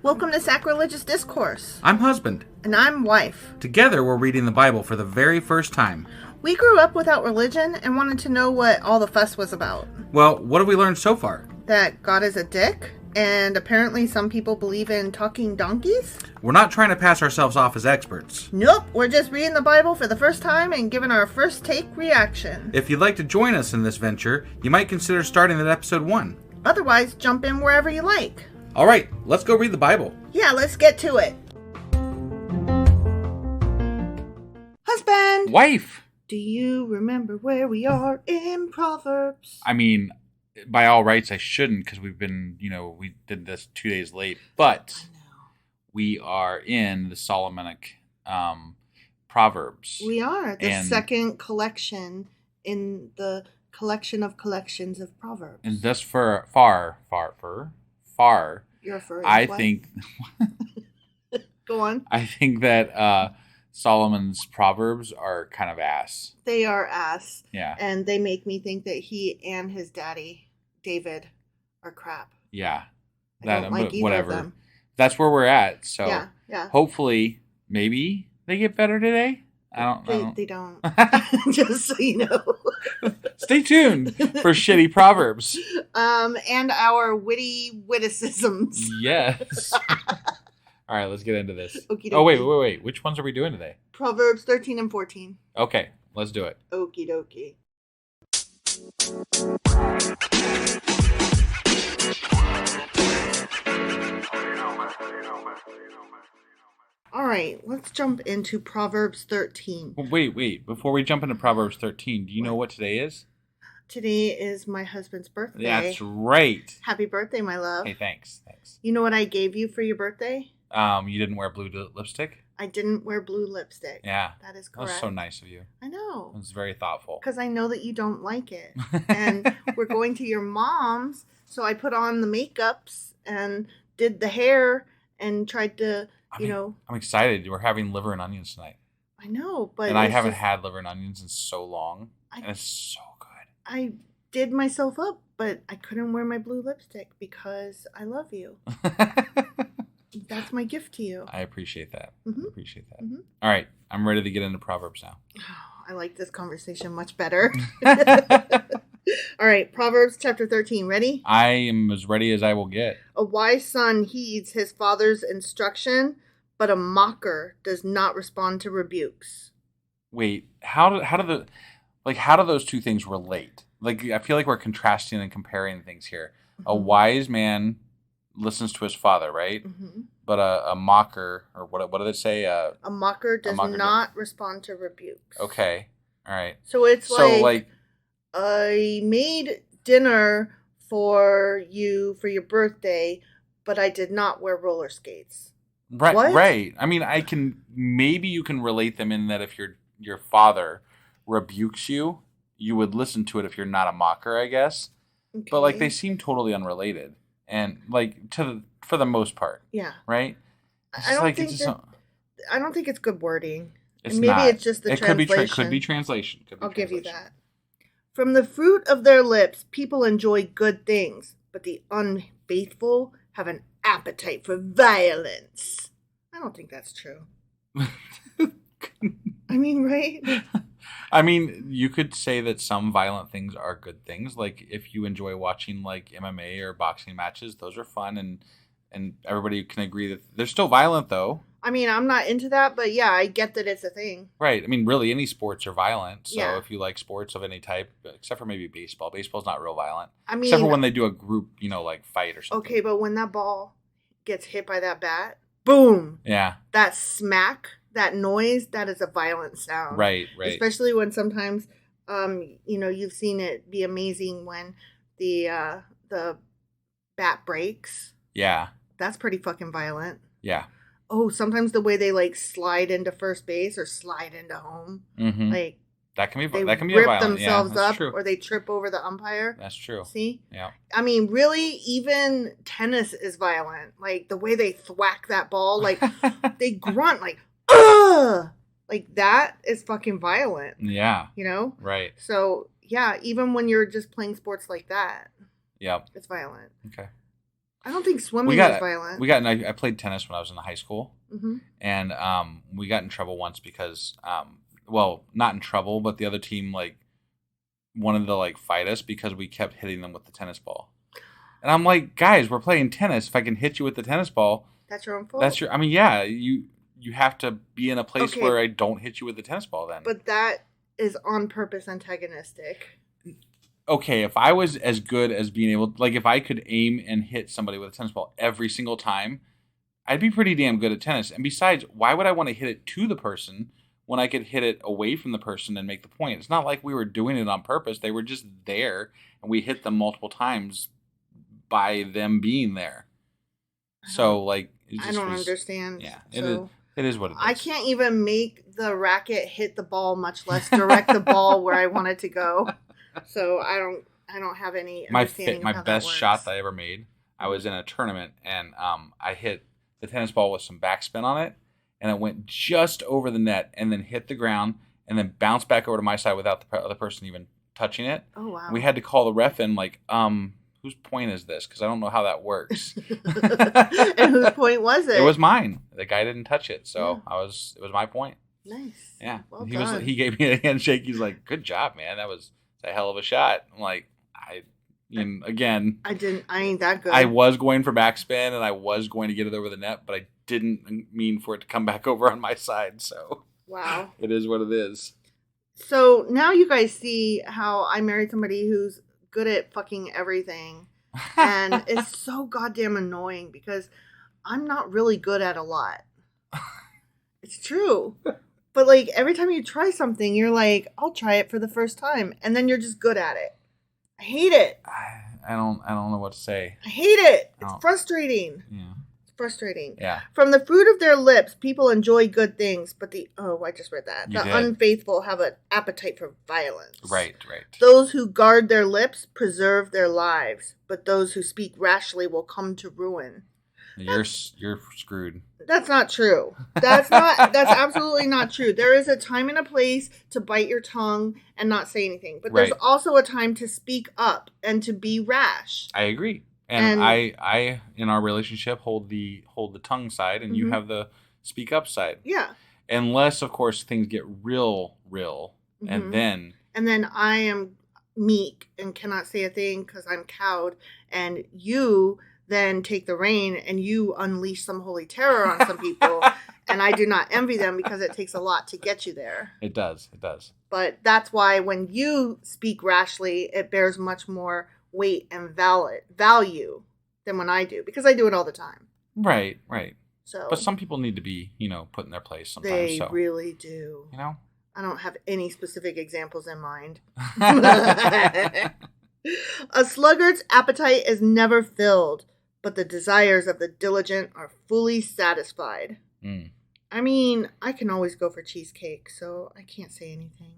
Welcome to Sacrilegious Discourse. I'm husband. And I'm wife. Together, we're reading the Bible for the very first time. We grew up without religion and wanted to know what all the fuss was about. Well, what have we learned so far? That God is a dick, and apparently some people believe in talking donkeys? We're not trying to pass ourselves off as experts. Nope, we're just reading the Bible for the first time and giving our first take reaction. If you'd like to join us in this venture, you might consider starting at episode 1. Otherwise, jump in wherever you like. All right, let's go read the Bible. Yeah, let's get to it. Husband! Wife! Do you remember where we are in Proverbs? I mean, by all rights, I shouldn't because we've been, we did this 2 days late. But we are in the Solomonic Proverbs. We are. The second collection in the collection of collections of Proverbs. And thus far, You're furry. I think... Go on. I think that Solomon's Proverbs are kind of ass. They are ass. Yeah. And they make me think that he and his daddy, David, are crap. Yeah. I don't like either whatever. of them. That's where we're at. So yeah. Hopefully, maybe they get better today. They don't. Just so you know. Stay tuned for shitty Proverbs. And our witty witticisms. Yes. All right, let's get into this. Okie dokie. Oh, wait. Which ones are we doing today? Proverbs 13 and 14. Okay, let's do it. Okie dokie. All right, let's jump into Proverbs 13. Well, wait. Before we jump into Proverbs 13, do you know what today is? Today is my husband's birthday. That's right. Happy birthday, my love. Hey, thanks. You know what I gave you for your birthday? You didn't wear blue lipstick? I didn't wear blue lipstick. Yeah. That is correct. That's so nice of you. I know. It was very thoughtful. Because I know that you don't like it. And we're going to your mom's, so I put on the makeups and did the hair and tried to, I'm excited. We're having liver and onions tonight. I know, but... And I haven't had liver and onions in so long. And it's so good. I did myself up, but I couldn't wear my blue lipstick because I love you. That's my gift to you. I appreciate that. Mm-hmm. Mm-hmm. All right. I'm ready to get into Proverbs now. Oh, I like this conversation much better. All right. Proverbs chapter 13. Ready? I am as ready as I will get. A wise son heeds his father's instruction, but a mocker does not respond to rebukes. Wait, how do those two things relate? Like, I feel like we're contrasting and comparing things here. Mm-hmm. A wise man listens to his father, right? Mm-hmm. But a mocker, or what did it say? A mocker does not respond to rebukes. Okay, all right. So it's like I made dinner for you for your birthday, but I did not wear roller skates. Right, what? Right. I mean, maybe you can relate them in that if your father rebukes you, you would listen to it if you're not a mocker, I guess. Okay. But they seem totally unrelated, and for the most part. Yeah. Right. I don't think it's good wording. It's maybe not. It's just the translation. Could be translation. I'll give you that. From the fruit of their lips, people enjoy good things, but the unfaithful have an appetite for violence. I don't think that's true. I mean, right? I mean, you could say that some violent things are good things. Like if you enjoy watching MMA or boxing matches, those are fun, and everybody can agree that they're still violent, though. I mean, I'm not into that, but yeah, I get that it's a thing. Right. I mean, really, any sports are violent. So if you like sports of any type, except for maybe baseball. Baseball's not real violent. I mean, except for when they do a group, fight or something. Okay, but when that ball gets hit by that bat, boom. Yeah. That smack, that noise, that is a violent sound. Right. Especially when sometimes, you've seen it be amazing when the bat breaks. Yeah. That's pretty fucking violent. Yeah. Oh, sometimes the way they slide into first base or slide into home, mm-hmm. that can be they rip violent. Themselves up, true. Or they trip over the umpire. That's true. See? Yeah. I mean, really, even tennis is violent. The way they thwack that ball, they grunt ugh, that is fucking violent. Yeah. Right. So yeah, even when you're just playing sports like that, Yeah. it's violent. Okay. I don't think swimming is violent. I played tennis when I was in high school, and we got in trouble once because, well, not in trouble, but the other team like wanted to like fight us because we kept hitting them with the tennis ball. And I'm like, guys, we're playing tennis. If I can hit you with the tennis ball, that's your own fault. I mean, yeah, you have to be in a place where I don't hit you with the tennis ball then. But that is on purpose antagonistic. Okay, if I was as good as being able, like if I could aim and hit somebody with a tennis ball every single time, I'd be pretty damn good at tennis. And besides, why would I want to hit it to the person when I could hit it away from the person and make the point? It's not like we were doing it on purpose. They were just there, and we hit them multiple times by them being there. So, like, I don't understand. Yeah, it is what it is. I can't even make the racket hit the ball, much less direct the ball where I want it to go. So I don't have any understanding of how that best works. shot that I ever made, I was in a tournament, and I hit the tennis ball with some backspin on it, and it went just over the net and then hit the ground and then bounced back over to my side without the other person even touching it. Oh, wow. We had to call the ref in, like, whose point is this? Because I don't know how that works. And whose point was it? It was mine. The guy didn't touch it, so it was my point. Nice. Yeah. Well done. He gave me a handshake. He's like, "Good job, man. That was a hell of a shot." I'm like, again, I ain't that good. I was going for backspin and I was going to get it over the net, but I didn't mean for it to come back over on my side. So wow, it is what it is. So now you guys see how I married somebody who's good at fucking everything, and it's so goddamn annoying because I'm not really good at a lot. It's true. But, like, every time you try something, you're like, I'll try it for the first time. And then you're just good at it. I hate it. I don't know what to say. I hate it. It's frustrating. Yeah. It's frustrating. Yeah. From the fruit of their lips, people enjoy good things. But I just read that. You the did. Unfaithful have an appetite for violence. Right. Those who guard their lips preserve their lives. But those who speak rashly will come to ruin. You're screwed. That's not true. That's absolutely not true. There is a time and a place to bite your tongue and not say anything. But there's also a time to speak up and to be rash. I agree. And I in our relationship hold the tongue side and you have the speak up side. Yeah. Unless of course things get real and then I am meek and cannot say a thing because I'm cowed, and you then take the reign and you unleash some holy terror on some people. And I do not envy them because it takes a lot to get you there. It does. But that's why when you speak rashly, it bears much more weight and value than when I do, because I do it all the time. Right. So, but some people need to be, put in their place sometimes. They really do. I don't have any specific examples in mind. A sluggard's appetite is never filled, but the desires of the diligent are fully satisfied. I mean, I can always go for cheesecake, so I can't say anything.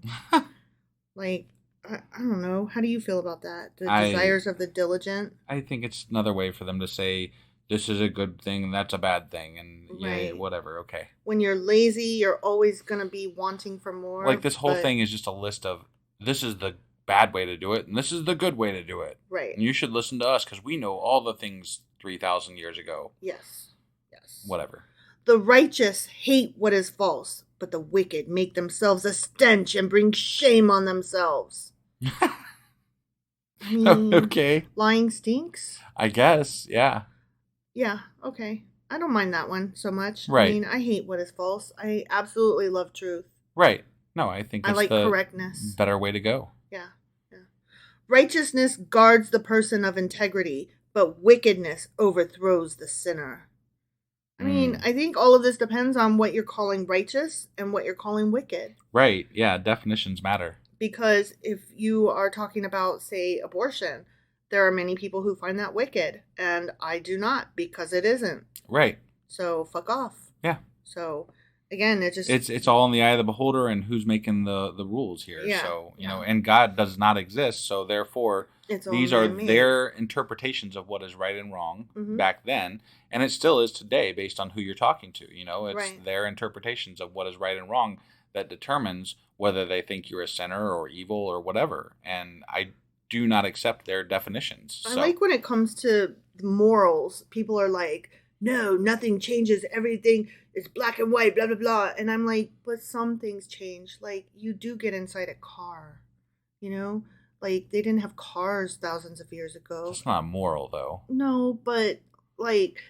Like, I don't know. How do you feel about that? The desires of the diligent? I think it's another way for them to say, this is a good thing and that's a bad thing, and yeah, whatever, okay. When you're lazy, you're always going to be wanting for more. Like, this whole thing is just a list of, this is the bad way to do it, and this is the good way to do it. Right. And you should listen to us, because we know all the things 3,000 years ago. Yes. Whatever. The righteous hate what is false, but the wicked make themselves a stench and bring shame on themselves. I mean, okay. Lying stinks? I guess, yeah. Yeah, okay. I don't mind that one so much. Right. I mean, I hate what is false. I absolutely love truth. Right. No, I think it's the correctness. Better way to go. Yeah. Righteousness guards the person of integrity, but wickedness overthrows the sinner. I mean, I think all of this depends on what you're calling righteous and what you're calling wicked. Right. Yeah, definitions matter. Because if you are talking about, say, abortion, there are many people who find that wicked, and I do not, because it isn't. Right. So fuck off. Yeah. So again, it's all in the eye of the beholder and who's making the rules here. Yeah. So and God does not exist, so therefore these are their interpretations of what is right and wrong back then, and it still is today based on who you're talking to. It's their interpretations of what is right and wrong that determines whether they think you're a sinner or evil or whatever. And I do not accept their definitions. I like when it comes to morals, people are like, no, nothing changes. Everything is black and white, blah, blah, blah. And I'm like, but some things change. Like, you do get inside a car, you know? Like, they didn't have cars thousands of years ago. That's not moral, though. No, but, like...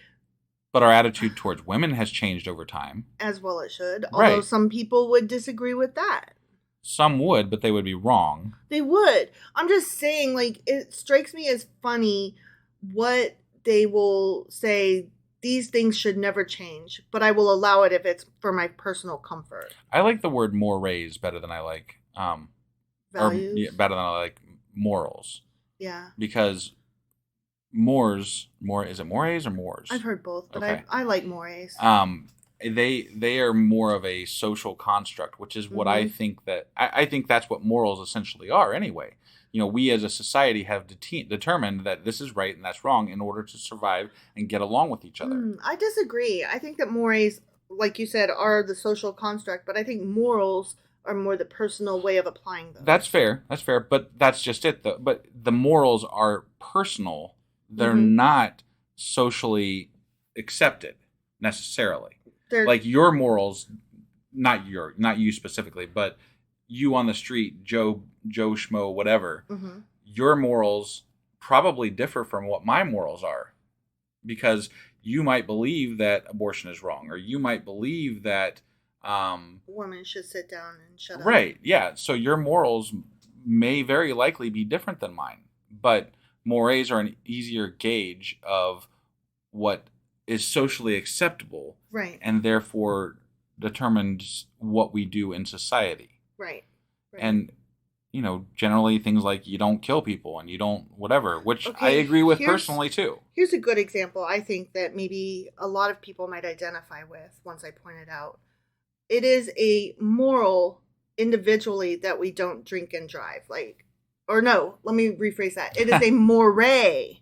But our attitude towards women has changed over time. As well it should. Right. Although some people would disagree with that. Some would, but they would be wrong. They would. I'm just saying, like, it strikes me as funny what they will say, these things should never change, but I will allow it if it's for my personal comfort. I like the word mores better than I like... values? Better than I like morals. Yeah. Because is it mores or mores? I've heard both, but okay. I like mores. They are more of a social construct, which is what I think that... I think that's what morals essentially are anyway. You know, we as a society have determined that this is right and that's wrong in order to survive and get along with each other. I disagree. I think that mores, like you said, are the social construct, but I think morals are more the personal way of applying them. That's fair. But that's just it, though. But the morals are personal. They're not socially accepted necessarily. Like your morals, not you specifically, but you on the street, Joe Schmo, whatever, your morals probably differ from what my morals are, because you might believe that abortion is wrong, or you might believe that women should sit down and shut up. Right, yeah. So your morals may very likely be different than mine, but mores are an easier gauge of what is socially acceptable, right, and therefore determines what we do in society. Right. And, you know, generally things like you don't kill people and you don't whatever, which I agree with personally too. Here's a good example I think that maybe a lot of people might identify with once I point it out. It is a moral individually that we don't drink and drive. Let me rephrase that. It is a moray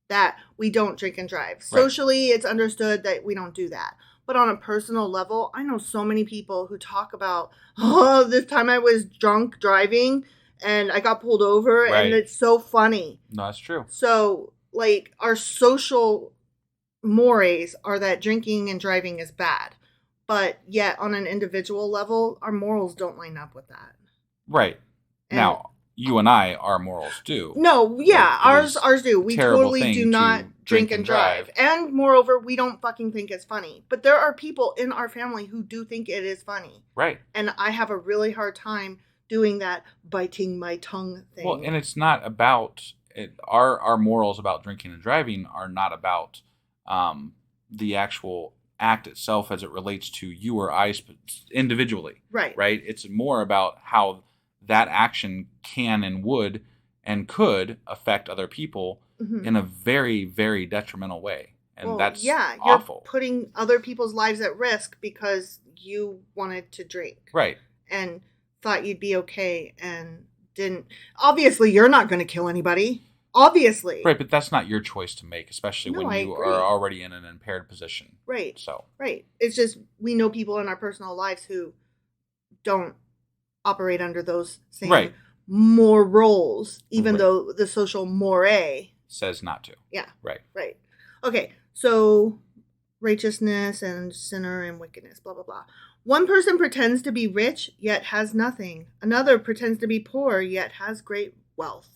that we don't drink and drive. Socially, it's understood that we don't do that. But on a personal level, I know so many people who talk about, this time I was drunk driving and I got pulled over, and it's so funny. No, that's true. So, like, our social mores are that drinking and driving is bad. But yet, on an individual level, our morals don't line up with that. Right. And now, you and I, our morals do. No, yeah, ours do. We totally do not drink and drive. And moreover, we don't fucking think it's funny. But there are people in our family who do think it is funny. Right. And I have a really hard time doing that biting my tongue thing. Well, and it's not about it. Our morals about drinking and driving are not about the actual act itself as it relates to you or I individually. Right. Right. It's more about how that action can and would and could affect other people in a very, very detrimental way. And that's awful. You're putting other people's lives at risk because you wanted to drink. Right. And thought you'd be okay and didn't. Obviously, you're not going to kill anybody. Obviously. Right, but that's not your choice to make, especially when you are already in an impaired position. Right. So. Right. It's just we know people in our personal lives who don't operate under those same morals, even though the social moray says not to. Yeah. Right. Right. Okay. So righteousness and sinner and wickedness, blah, blah, blah. One person pretends to be rich, yet has nothing. Another pretends to be poor, yet has great wealth.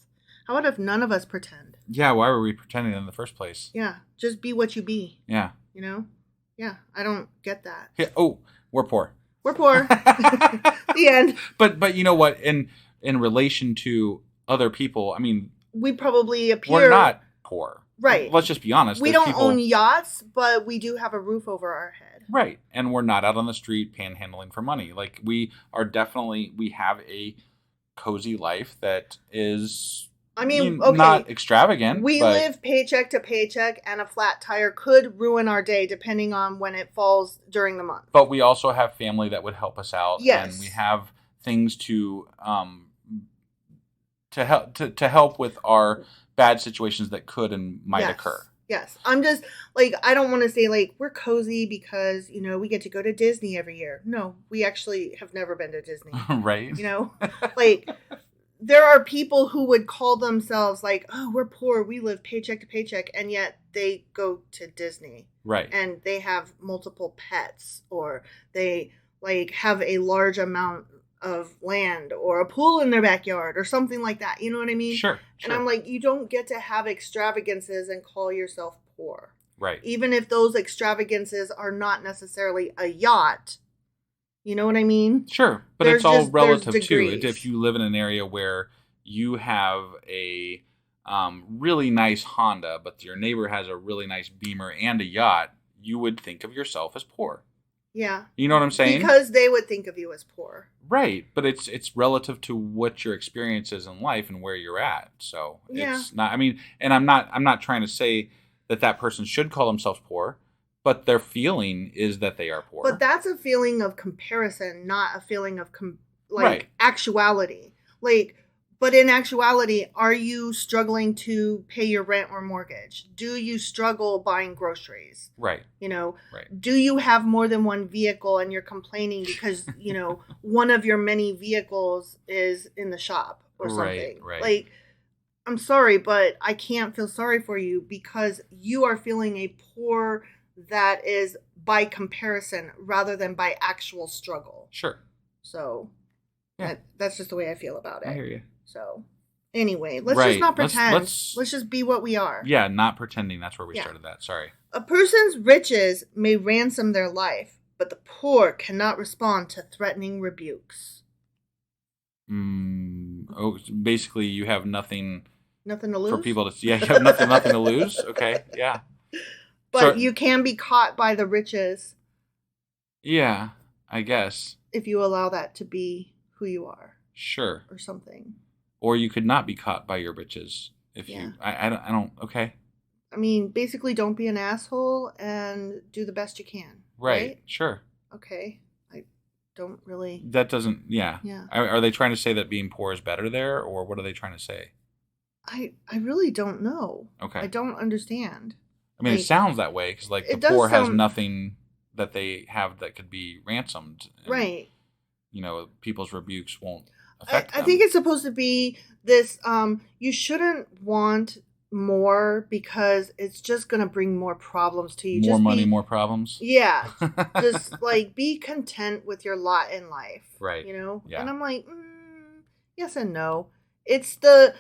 How about if none of us pretend? Yeah, why were we pretending in the first place? Yeah, just be what you be. Yeah. You know? Yeah, I don't get that. Yeah, we're poor. We're poor. The end. But you know what? In relation to other people, I mean... We probably appear... We're not poor. Right. Let's just be honest. We don't own yachts, but we do have a roof over our head. Right. And we're not out on the street panhandling for money. Like, we have a cozy life that is... not extravagant. We live paycheck to paycheck, and a flat tire could ruin our day depending on when it falls during the month. But we also have family that would help us out. Yes. And we have things to help with our bad situations that could and might occur. Yes. I'm just, I don't want to say, we're cozy because, we get to go to Disney every year. No, we actually have never been to Disney. Right. there are people who would call themselves like, oh, we're poor, we live paycheck to paycheck, and yet they go to Disney. Right. And they have multiple pets, or they like have a large amount of land or a pool in their backyard or something like that. You know what I mean? Sure. And I'm like, you don't get to have extravagances and call yourself poor. Right. Even if those extravagances are not necessarily a yacht. You know what I mean? Sure. But it's all relative too. If you live in an area where you have a really nice Honda, but your neighbor has a really nice Beamer and a yacht, you would think of yourself as poor. Yeah. You know what I'm saying? Because they would think of you as poor. Right. But it's relative to what your experience is in life and where you're at. So it's not, I mean, and I'm not trying to say that person should call themselves poor, but their feeling is that they are poor. But that's a feeling of comparison, not a feeling of actuality. Like, but in actuality, are you struggling to pay your rent or mortgage? Do you struggle buying groceries? Right. You know, right. Do you have more than one vehicle and you're complaining because, you know, one of your many vehicles is in the shop or something? Right. Like, I'm sorry, but I can't feel sorry for you because you are feeling a poor that is by comparison rather than by actual struggle. Sure. So that's just the way I feel about it. I hear you. So anyway, let's just not pretend. Let's just be what we are. Yeah, not pretending. That's where we started that. Sorry. A person's riches may ransom their life, but the poor cannot respond to threatening rebukes. Basically, you have nothing. Nothing to lose? For people to... Yeah, you have nothing to lose? Okay, yeah. But you can be caught by the riches. Yeah, I guess. If you allow that to be who you are. Sure. Or something. Or you could not be caught by your riches. If you... I don't... Okay. I mean, basically, don't be an asshole and do the best you can. Right? Sure. Okay. I don't really... That doesn't... Yeah. Yeah. Are they trying to say that being poor is better there? Or what are they trying to say? I really don't know. Okay. I don't understand. I mean, it sounds that way because, like, the poor has nothing that they have that could be ransomed. And, right. You know, people's rebukes won't affect them. I think it's supposed to be this, you shouldn't want more because it's just going to bring more problems to you. More money, more problems? Yeah. Just, like, be content with your lot in life. Right. You know? Yeah. And I'm like, yes and no. It's the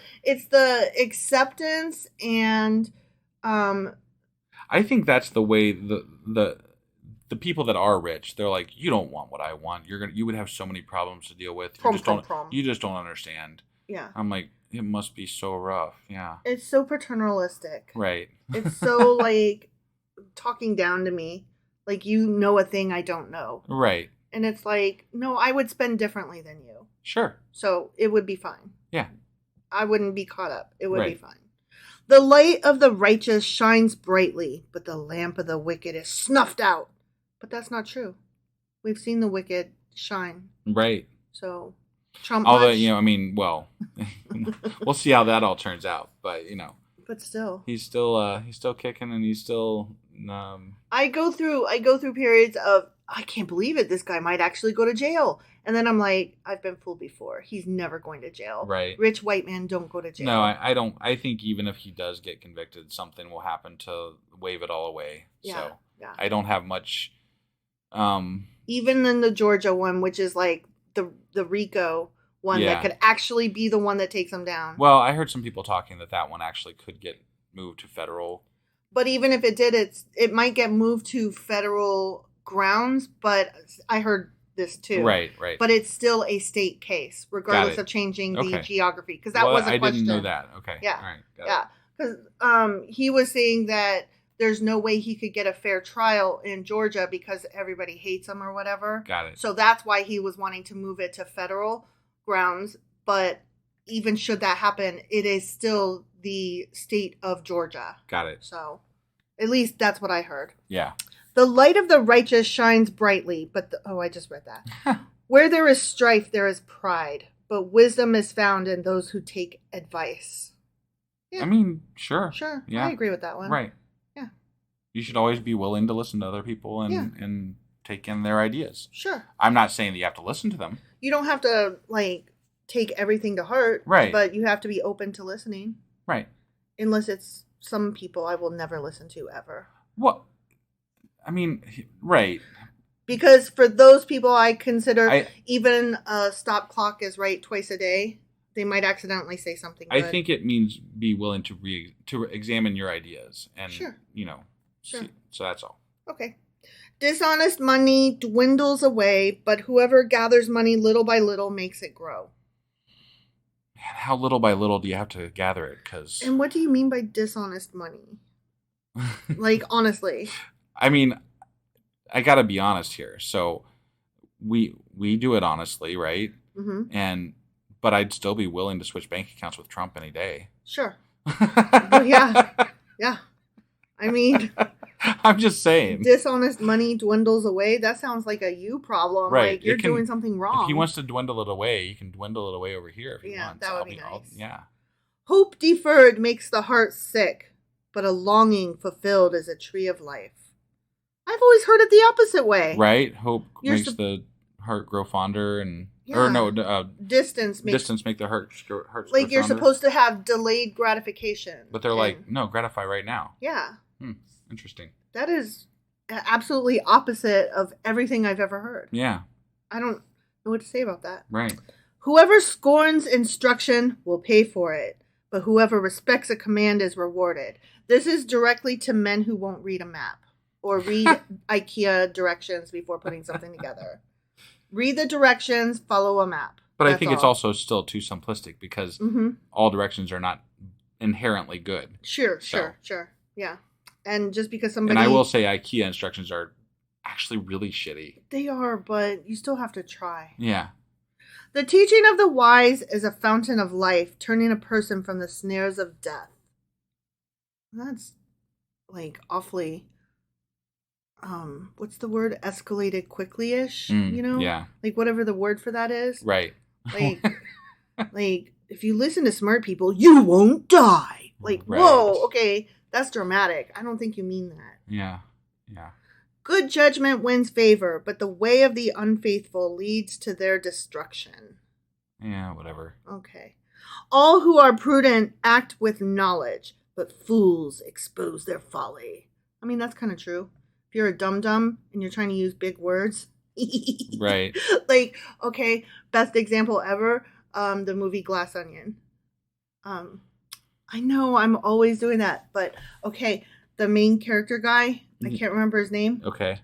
acceptance and I think that's the way the people that are rich, they're like, you don't want what I want. You would have so many problems to deal with. You just don't understand. Yeah. I'm like, it must be so rough. Yeah. It's so paternalistic. Right. It's so like talking down to me. Like you know a thing I don't know. Right. And it's like, no, I would spend differently than you. Sure. So it would be fine. Yeah. I wouldn't be caught up. It would be fine. The light of the righteous shines brightly, but the lamp of the wicked is snuffed out. But that's not true. We've seen the wicked shine. Right. So, Trump. Although, you know, I mean, well, we'll see how that all turns out. But, you know. But still. He's still kicking and he's still. I go through periods of, I can't believe it. This guy might actually go to jail. And then I'm like, I've been fooled before. He's never going to jail. Right. Rich white men don't go to jail. No, I don't. I think even if he does get convicted, something will happen to wave it all away. Yeah. So yeah. I don't have much. Even in the Georgia one, which is like the RICO one that could actually be the one that takes him down. Well, I heard some people talking that one actually could get moved to federal. But even if it did, it might get moved to federal grounds. But I heard this too. Right. But it's still a state case, regardless of changing the geography. Because that was a question. I didn't know that. Okay. Yeah. All right. Because he was saying that there's no way he could get a fair trial in Georgia because everybody hates him or whatever. Got it. So that's why he was wanting to move it to federal grounds. But even should that happen, it is still the state of Georgia. Got it. So at least that's what I heard. Yeah. The light of the righteous shines brightly, but I just read that. Where there is strife, there is pride, but wisdom is found in those who take advice. Yeah. I mean, sure. Sure. Yeah. I agree with that one. Right. Yeah. You should always be willing to listen to other people and take in their ideas. Sure. I'm not saying that you have to listen to them. You don't have to, like, take everything to heart. Right. But you have to be open to listening. Right. Unless it's some people I will never listen to ever. Well, I mean, right. Because for those people I consider even a stop clock is right twice a day, they might accidentally say something good. I think it means be willing to examine your ideas and, sure. see. So that's all. Okay. Dishonest money dwindles away, but whoever gathers money little by little makes it grow. Man, how little by little do you have to gather it? And what do you mean by dishonest money? Like, honestly. I mean, I got to be honest here. So we do it honestly, right? Mm-hmm. But I'd still be willing to switch bank accounts with Trump any day. Sure. Well, yeah. Yeah. I mean, I'm just saying. Dishonest money dwindles away. That sounds like a you problem. Right. Like you're doing something wrong. If he wants to dwindle it away, you can dwindle it away over here if he wants. That would be nice. Yeah. Hope deferred makes the heart sick, but a longing fulfilled is a tree of life. I've always heard it the opposite way. Right? Hope makes the heart grow fonder distance make the heart grow like you're fonder. Supposed to have delayed gratification. But they're like, no, gratify right now. Yeah. Interesting. That is absolutely opposite of everything I've ever heard. Yeah. I don't know what to say about that. Right. Whoever scorns instruction will pay for it, but whoever respects a command is rewarded. This is directly to men who won't read a map or read IKEA directions before putting something together. Read the directions, follow a map. But I think it's also still too simplistic because all directions are not inherently good. Sure. Yeah. And just because somebody... And I will say IKEA instructions are actually really shitty. They are, but you still have to try. Yeah. The teaching of the wise is a fountain of life, turning a person from the snares of death. That's like awfully... what's the word? Escalated quickly-ish, Yeah. Like whatever the word for that is. Right. Like if you listen to smart people, you won't die. Like, right. Whoa, okay, that's dramatic. I don't think you mean that. Yeah. Good judgment wins favor, but the way of the unfaithful leads to their destruction. Yeah, whatever. Okay. All who are prudent act with knowledge, but fools expose their folly. I mean, that's kind of true. If you're a dum-dum and you're trying to use big words. Right. Like, okay, best example ever, the movie Glass Onion. I know I'm always doing that, but okay, the main character guy, I can't remember his name. Okay.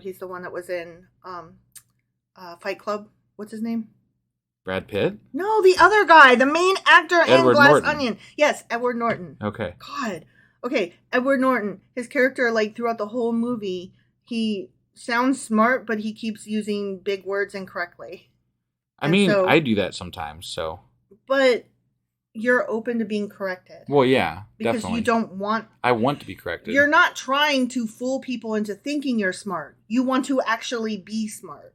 He's the one that was in Fight Club. What's his name? Brad Pitt? No, the other guy, the main actor in Glass Norton. Onion. Yes, Edward Norton. Okay. God. Okay, Edward Norton. His character, like throughout the whole movie, he sounds smart, but he keeps using big words incorrectly. I do that sometimes, so. But you're open to being corrected. Well, yeah, because definitely. You don't want... I want to be corrected. You're not trying to fool people into thinking you're smart. You want to actually be smart.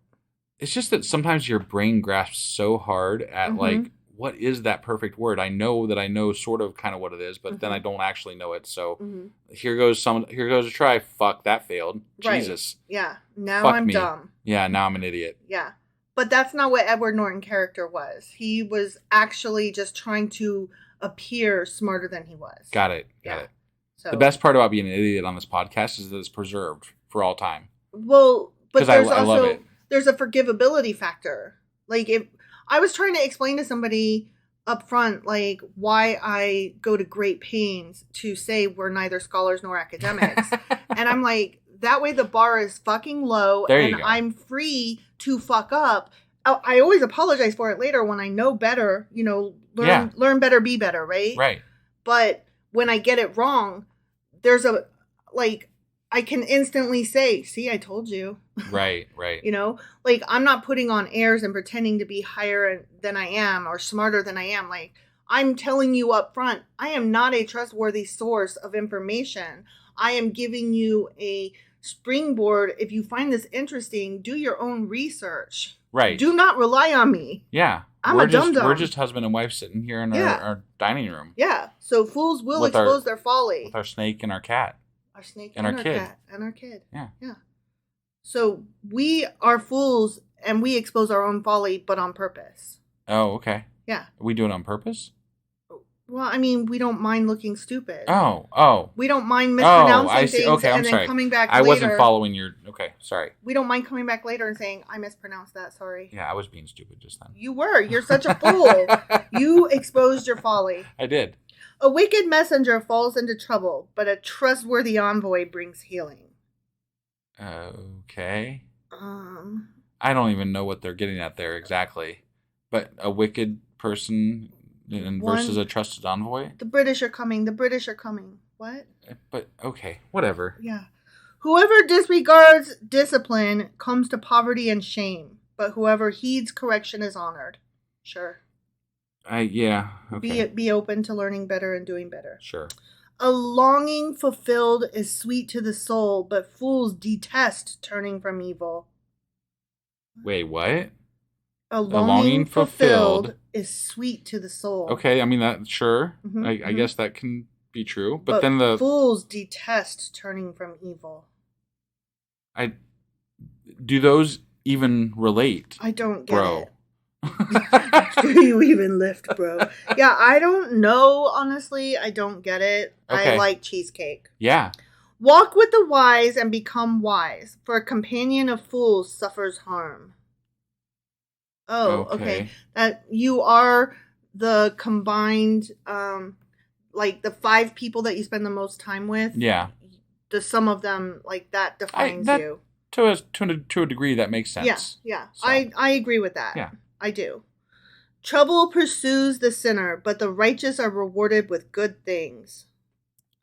It's just that sometimes your brain grasps so hard at, like, what is that perfect word? I know sort of kind of what it is, but then I don't actually know it. So here goes a try. Fuck, that failed. Right. Jesus. Yeah. Now I'm dumb. Yeah, now I'm an idiot. Yeah. But that's not what Edward Norton character was. He was actually just trying to appear smarter than he was. Got it. So, the best part about being an idiot on this podcast is that it's preserved for all time. Well, but there's I love it. There's a forgivability factor. Like if I was trying to explain to somebody up front, like why I go to great pains to say we're neither scholars nor academics. And I'm like, that way the bar is fucking low and I'm free to fuck up. I always apologize for it later when I know better, learn better, be better, right? Right. But when I get it wrong, there's I can instantly say, see, I told you. Right. Like I'm not putting on airs and pretending to be higher than I am or smarter than I am. Like I'm telling you up front, I am not a trustworthy source of information. I am giving you a springboard. If you find this interesting, do your own research. Right. Do not rely on me. Yeah. I'm a dum-dum. We're just husband and wife sitting here in our dining room. Yeah. So fools will expose their folly. With our snake and our cat. Our snake and our kid. Cat and our kid. Yeah. So we are fools and we expose our own folly, but on purpose. Oh, okay. Yeah. Are we doing it on purpose? Well, I mean, we don't mind looking stupid. Oh. We don't mind Oh, I mispronouncing see. things Okay, I'm and then sorry. coming back I later. wasn't following your... Okay, sorry. We don't mind coming back later and saying, I mispronounced that, sorry. Yeah, I was being stupid just then. You were. You're such a fool. You exposed your folly. I did. A wicked messenger falls into trouble, but a trustworthy envoy brings healing. Okay. I don't even know what they're getting at there exactly. But a wicked person versus a trusted envoy? The British are coming. The British are coming. What? But, okay, whatever. Yeah. Whoever disregards discipline comes to poverty and shame, but whoever heeds correction is honored. Sure. Yeah, okay. Be open to learning better and doing better. Sure. A longing fulfilled is sweet to the soul, but fools detest turning from evil. Wait, what? A longing fulfilled is sweet to the soul. Okay, I mean, that, sure. I guess that can be true. But then fools detest turning from evil. Do those even relate? I don't get it. Do you even lift, bro? Yeah, I don't know, honestly. I don't get it. Okay. I like cheesecake. Yeah. Walk with the wise and become wise, for a companion of fools suffers harm. Oh, okay. That you are the combined, like the 5 people that you spend the most time with. Yeah. The sum of them, like that defines you. To a degree, that makes sense. Yeah. So. I agree with that. Yeah. I do. Trouble pursues the sinner, but the righteous are rewarded with good things.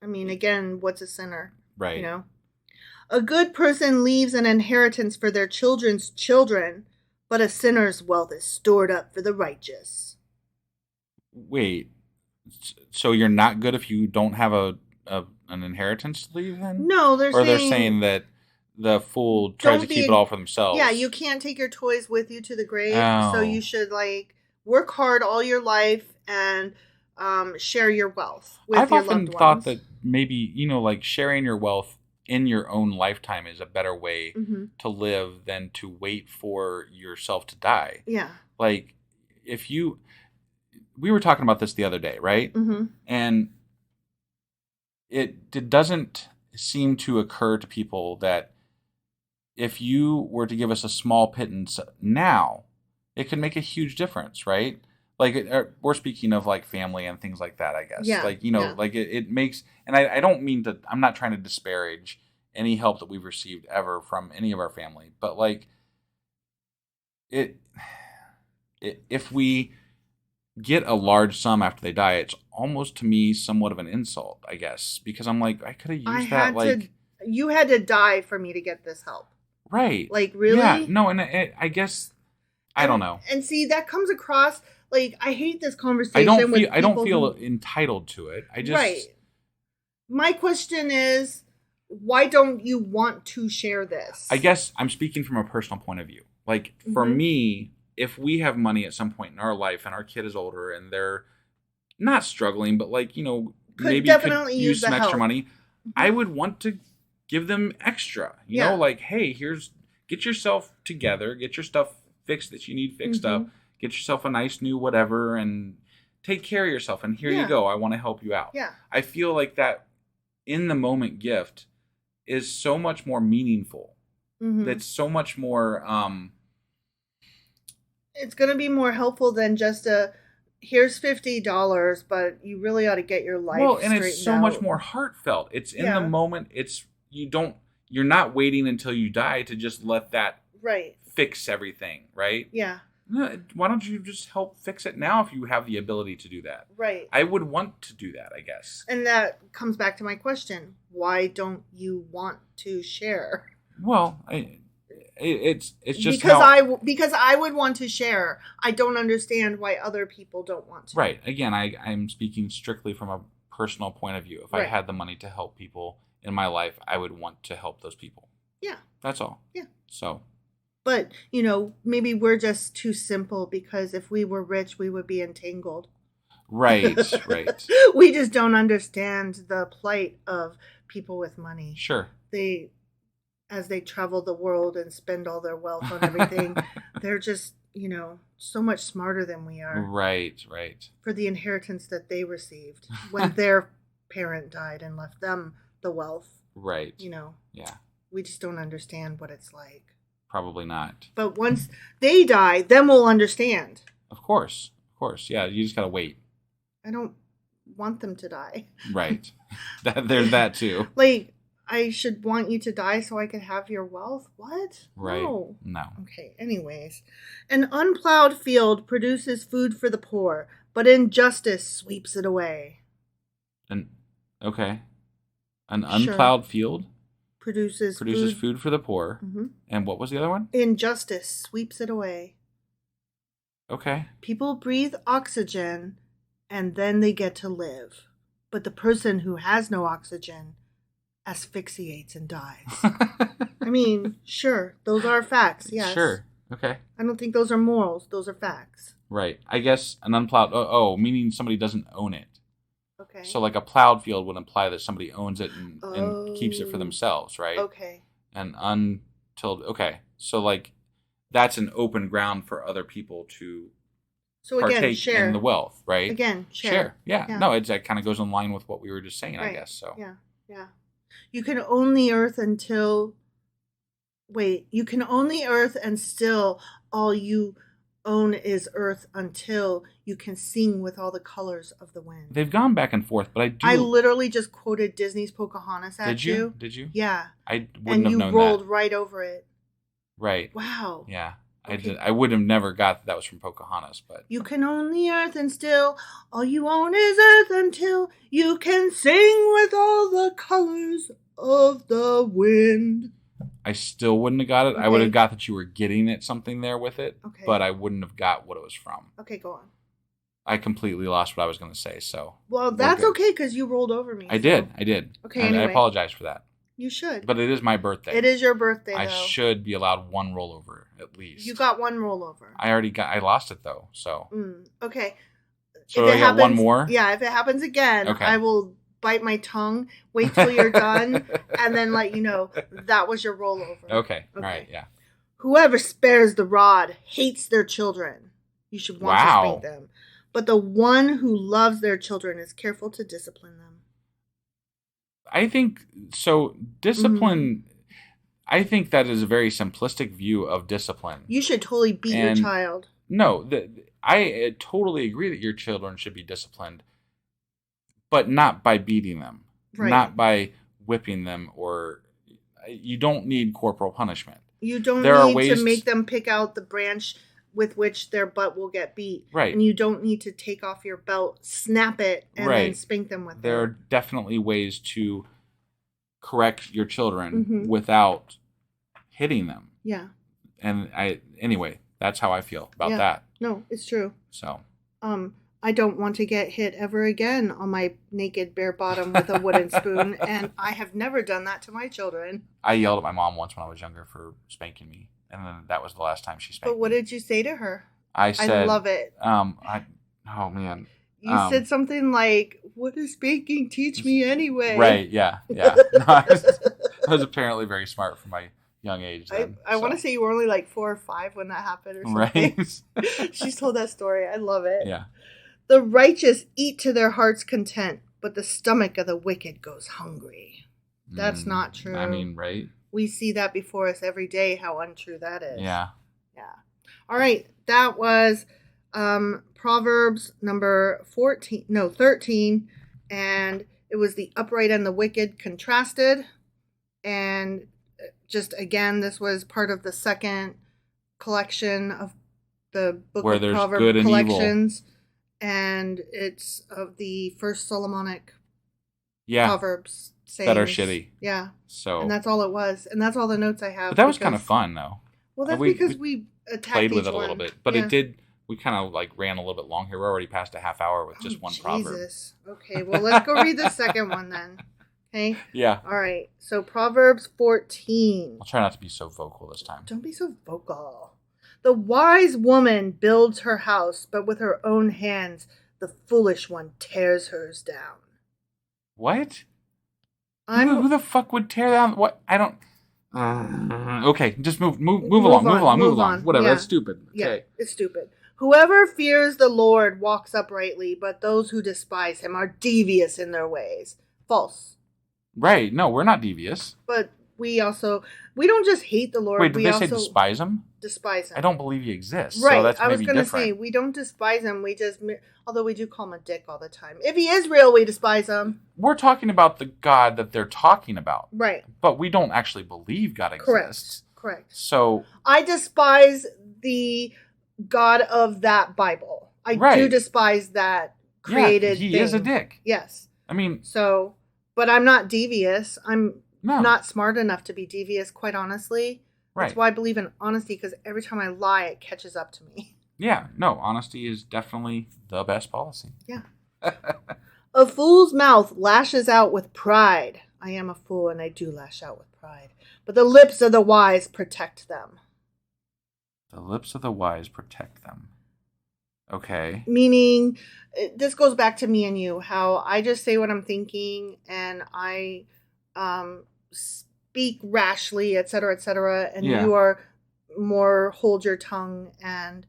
I mean, again, what's a sinner? Right. You know? A good person leaves an inheritance for their children's children, but a sinner's wealth is stored up for the righteous. Wait. So you're not good if you don't have an inheritance to leave then? No, they're saying that the fool tries to keep it all for themselves. Yeah, you can't take your toys with you to the grave, so you should work hard all your life and share your wealth with your loved ones. I've often thought that maybe, sharing your wealth in your own lifetime is a better way to live than to wait for yourself to die. Yeah. We were talking about this the other day, right? Mm-hmm. And it doesn't seem to occur to people that if you were to give us a small pittance now, it could make a huge difference, right? We're speaking of family and things like that, I guess. Yeah. It makes, and I don't mean to, I'm not trying to disparage any help that we've received ever from any of our family, but if we get a large sum after they die, it's almost to me somewhat of an insult, I guess, because I'm I could have used that. You had to die for me to get this help. Right. Really? Yeah. No, and I guess, I don't know. And see, that comes across, I hate this conversation I don't feel entitled to it. I just... Right. My question is, why don't you want to share this? I guess I'm speaking from a personal point of view. For me, if we have money at some point in our life and our kid is older and they're not struggling, but maybe could use some extra money, I would want to give them extra. You know, hey, get yourself together, get your stuff fixed that you need fixed up, get yourself a nice new whatever, and take care of yourself. And here you go. I want to help you out. Yeah. I feel like that in the moment gift is so much more meaningful. That's so much more. It's going to be more helpful than just here's $50, but you really ought to get your life straightened out. Well, and it's so much more heartfelt. It's in the moment. You're not waiting until you die to just let that fix everything, right? Yeah. Why don't you just help fix it now if you have the ability to do that? Right. I would want to do that, I guess. And that comes back to my question. Why don't you want to share? Well, it's just because I would want to share. I don't understand why other people don't want to. Right. Again, I'm speaking strictly from a personal point of view. If I had the money to help people in my life, I would want to help those people. Yeah. That's all. Yeah. So. But, maybe we're just too simple, because if we were rich, we would be entangled. Right. We just don't understand the plight of people with money. Sure. As they travel the world and spend all their wealth on everything, they're just so much smarter than we are. Right. For the inheritance that they received when their parent died and left them the wealth. Right. Yeah. We just don't understand what it's like. Probably not. But once they die, then we'll understand. Of course. Yeah, you just gotta wait. I don't want them to die. Right. There's that too. Like, I should want you to die so I could have your wealth? What? Right. No. Okay, anyways. An unplowed field produces food for the poor, but injustice sweeps it away. Okay. An unplowed field produces food for the poor. Mm-hmm. And what was the other one? Injustice sweeps it away. Okay. People breathe oxygen and then they get to live. But the person who has no oxygen asphyxiates and dies. I mean, sure, those are facts, yes. Sure, okay. I don't think those are morals, those are facts. Right. I guess an unplowed, meaning somebody doesn't own it. Okay. So like a plowed field would imply that somebody owns it and keeps it for themselves, right? Okay. And untilled, okay. So like that's an open ground for other people to partake in the wealth, right? Again, share. Yeah. No, that kind of goes in line with what we were just saying, right. I guess. So. Yeah. You can own the earth you can own the earth and still all you own is earth until you can sing with all the colors of the wind. They've gone back and forth, but I literally just quoted Disney's Pocahontas at you. Did you? Yeah. I wouldn't have known that. And you rolled right over it. Right. Wow. Yeah. Okay. I would have never got that was from Pocahontas, but you can own the earth and still all you own is earth until you can sing with all the colors of the wind. I still wouldn't have got it. Okay. I would have got that you were getting at something there with it, but I wouldn't have got what it was from. Okay, go on. I completely lost what I was going to say, so. Well, that's okay because you rolled over me. I did. Okay, anyway. I apologize for that. You should. But it is my birthday. It is your birthday, though. I should be allowed one rollover, at least. You got one rollover. I lost it, though, so. Okay. So I got one more? Yeah, if it happens again, I will bite my tongue, wait till you're done, and then let you know that was your rollover. Okay. All right, yeah. Whoever spares the rod hates their children. You should want to spank them. But the one who loves their children is careful to discipline them. I think so. Discipline. I think that is a very simplistic view of discipline. You should totally beat your child. No, I totally agree that your children should be disciplined, but not by beating them, not by whipping them, or you don't need corporal punishment. You don't need to make them pick out the branch with which their butt will get beat. Right. And you don't need to take off your belt, snap it, and then spank them with it. There are definitely ways to correct your children without hitting them. Yeah. And anyway, that's how I feel about that. No, it's true. So. I don't want to get hit ever again on my naked bare bottom with a wooden spoon, and I have never done that to my children. I yelled at my mom once when I was younger for spanking me. And then that was the last time she spanked me. But what did you say to her? I said... I love it. Oh, man. You said something like, what does spanking teach me anyway? Right, yeah. No, I was apparently very smart for my young age then. I want to say you were only like 4 or 5 when that happened or something. Right. She's told that story. I love it. Yeah. The righteous eat to their heart's content, but the stomach of the wicked goes hungry. That's not true. I mean, right? We see that before us every day, how untrue that is. Yeah. All right. That was Proverbs number 13. And it was the upright and the wicked contrasted. And just, again, this was part of the second collection of the Book of Proverbs collections. And it's of the first Solomonic Proverbs. Sayings. That are shitty. Yeah. So. And that's all it was. And that's all the notes I have. But that was kind of fun, though. Well, that's because we played with it a little bit. But we kind of like ran a little bit long here. We're already past a half hour with just one proverb. Jesus. Okay, well, let's go read the second one then. Okay? Yeah. All right. So Proverbs 14. I'll try not to be so vocal this time. Don't be so vocal. The wise woman builds her house, but with her own hands, the foolish one tears hers down. What? Who the fuck would tear down? What? I don't. Okay, just move along. Whatever, Yeah. that's stupid. Okay. Yeah, it's stupid. Whoever fears the Lord walks uprightly, but those who despise him are devious in their ways. False. Right. No, we're not devious. But we don't just hate the Lord. Wait, did we they also say despise him? Despise him. I don't believe he exists. Right. So that's I was maybe going to different. say, we don't despise him. We just, although we do call him a dick all the time. If he is real, we despise him. We're talking about the God that they're talking about. Right. But we don't actually believe God exists. Correct. So I despise the God of that Bible. I do despise that created he thing. is a dick. Yes. I mean. So, but I'm not devious. I'm No. not smart enough to be devious, quite honestly. Right. That's why I believe in honesty, because every time I lie, it catches up to me. Yeah. No, honesty is definitely the best policy. Yeah. A fool's mouth lashes out with pride. I am a fool and I do lash out with pride. But the lips of the wise protect them. The lips of the wise protect them. Okay. Meaning, this goes back to me and you, how I just say what I'm thinking and I speak rashly, etc., and you are more hold your tongue and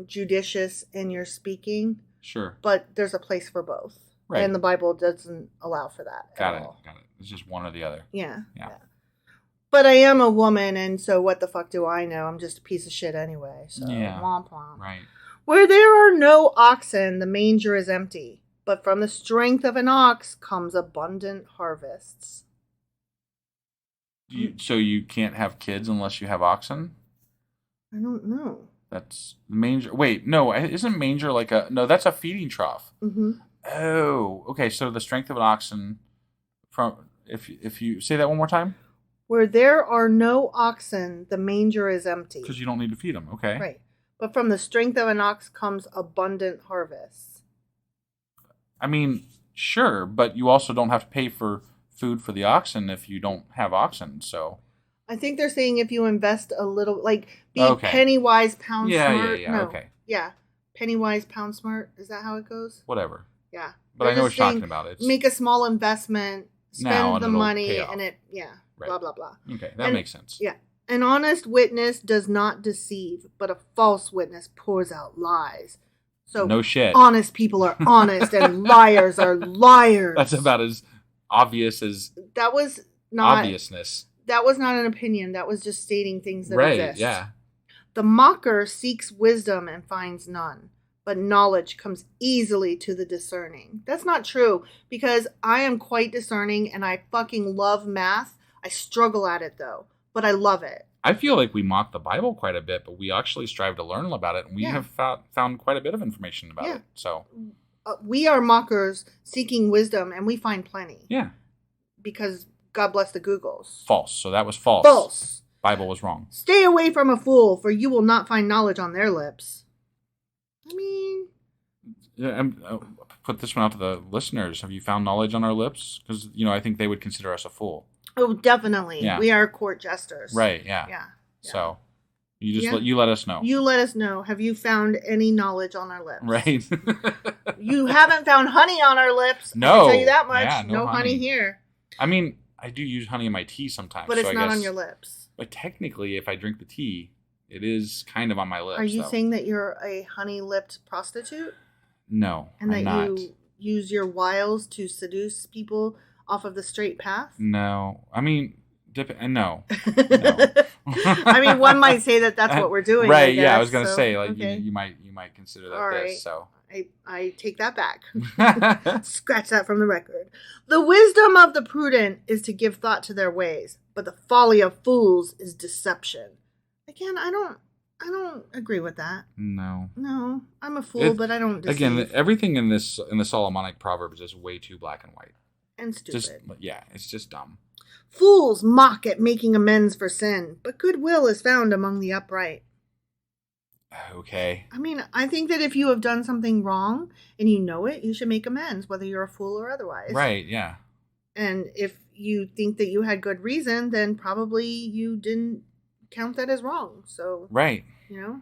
judicious in your speaking. Sure. But there's a place for both. Right. And the Bible doesn't allow for that Got at it. all. It's just one or the other. Yeah. Yeah. But I am a woman, and so what the fuck do I know? I'm just a piece of shit anyway. So womp womp. Right. Where there are no oxen, the manger is empty. But from the strength of an ox comes abundant harvests. So you can't have kids unless you have oxen? I don't know. That's manger. Wait, no, isn't manger like a... No, that's a feeding trough. Mm-hmm. Oh, okay. So the strength of an oxen... If you... Say that one more time? Where there are no oxen, the manger is empty. Because you don't need to feed them, okay. Right. But from the strength of an ox comes abundant harvests. I mean, sure, but you also don't have to pay for food for the oxen if you don't have oxen, so... I think they're saying if you invest a little, like, be penny wise, pound smart. Yeah, no. Okay. Yeah. Penny wise, pound smart. Is that how it goes? Whatever. Yeah. But I know what you're talking about. Make a small investment, spend the money, and it, blah, blah, blah. Okay, that makes sense. Yeah. An honest witness does not deceive, but a false witness pours out lies. So no shit. Honest people are honest and liars are liars. That's about as obvious as that was not obviousness. That was not an opinion. That was just stating things that exist. Right, yeah. The mocker seeks wisdom and finds none, but knowledge comes easily to the discerning. That's not true, because I am quite discerning and I fucking love math. I struggle at it though, but I love it. I feel like we mock the Bible quite a bit, but we actually strive to learn about it, and we have found quite a bit of information about it. So we are mockers seeking wisdom, and we find plenty. Yeah. Because God bless the Googles. False. So that was false. False. Bible was wrong. Stay away from a fool, for you will not find knowledge on their lips. I mean... Yeah, put this one out to the listeners. Have you found knowledge on our lips? Because, I think they would consider us a fool. Oh, definitely. Yeah. We are court jesters. Right, yeah. Yeah. So, you let us know. You let us know. Have you found any knowledge on our lips? Right. You haven't found honey on our lips. No. I can tell you that much. Yeah, no honey here. I mean, I do use honey in my tea sometimes. But it's not on your lips. But technically, if I drink the tea, it is kind of on my lips. Are you saying that you're a honey-lipped prostitute? No, and I'm that not. You use your wiles to seduce people off of the straight path? No. I mean, no. No. I mean, one might say that that's what we're doing. Right, I guess, yeah, I was going to so, say, like, okay. you might consider that all this, right. so... I take that back. Scratch that from the record. The wisdom of the prudent is to give thought to their ways, but the folly of fools is deception. Again, I don't agree with that. No. No, I'm a fool, but I don't deceive. Again, everything in the Solomonic Proverbs is way too black and white. And stupid. It's just dumb. Fools mock at making amends for sin, but goodwill is found among the upright. Okay. I mean, I think that if you have done something wrong and you know it, you should make amends, whether you're a fool or otherwise. Right, yeah. And if you think that you had good reason, then probably you didn't count that as wrong. So, right.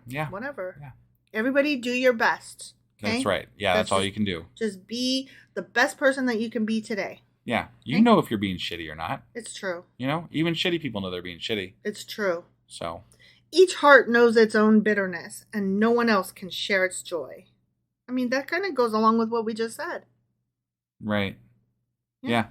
Yeah. Whatever. Yeah. Everybody do your best. Okay? That's right. Yeah, that's all you can do. Just be the best person that you can be today. Yeah. You Okay? know if you're being shitty or not. It's true. You know, even shitty people know they're being shitty. It's true. So. Each heart knows its own bitterness, and no one else can share its joy. I mean, that kind of goes along with what we just said. Right. Yeah.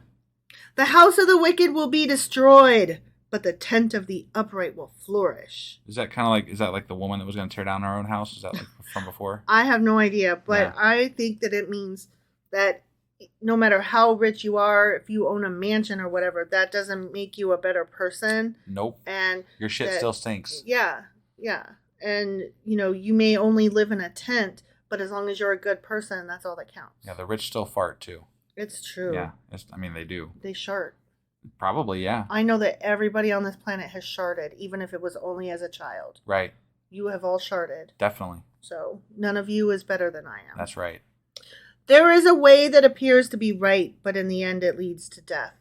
The house of the wicked will be destroyed, but the tent of the upright will flourish. Is that like the woman that was going to tear down our own house? Is that like from before? I have no idea, but I think that it means that no matter how rich you are, if you own a mansion or whatever, that doesn't make you a better person. Nope. And your shit still stinks. Yeah. And, you may only live in a tent, but as long as you're a good person, that's all that counts. Yeah, the rich still fart, too. It's true. Yeah, they do. They shart. Probably, yeah. I know that everybody on this planet has sharted, even if it was only as a child. Right. You have all sharted. Definitely. So none of you is better than I am. That's right. There is a way that appears to be right, but in the end it leads to death.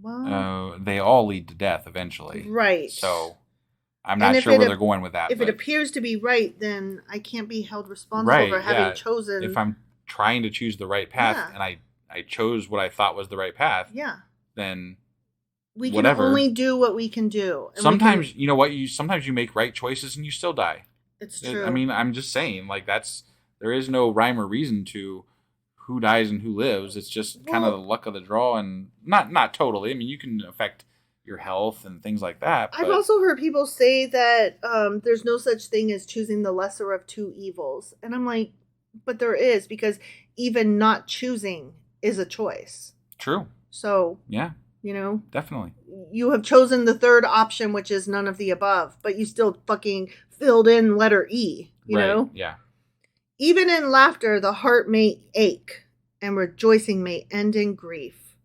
Well, they all lead to death eventually. Right. So I'm not sure where they're going with that. If it appears to be right, then I can't be held responsible for having chosen. If I'm trying to choose the right path and I chose what I thought was the right path, then we can only do what we can do. And sometimes, you know what? Sometimes you make right choices and you still die. It's true. I mean, I'm just saying, like, there is no rhyme or reason to who dies and who lives. It's just kind of the luck of the draw, and not totally. I mean, you can affect your health and things like that. I've also heard people say that there's no such thing as choosing the lesser of two evils. And I'm like, but there is, because even not choosing is a choice. True. So, yeah. Definitely. You You have chosen the third option, which is none of the above, but you still fucking filled in letter E, you know? Yeah. Even in laughter, the heart may ache, and rejoicing may end in grief.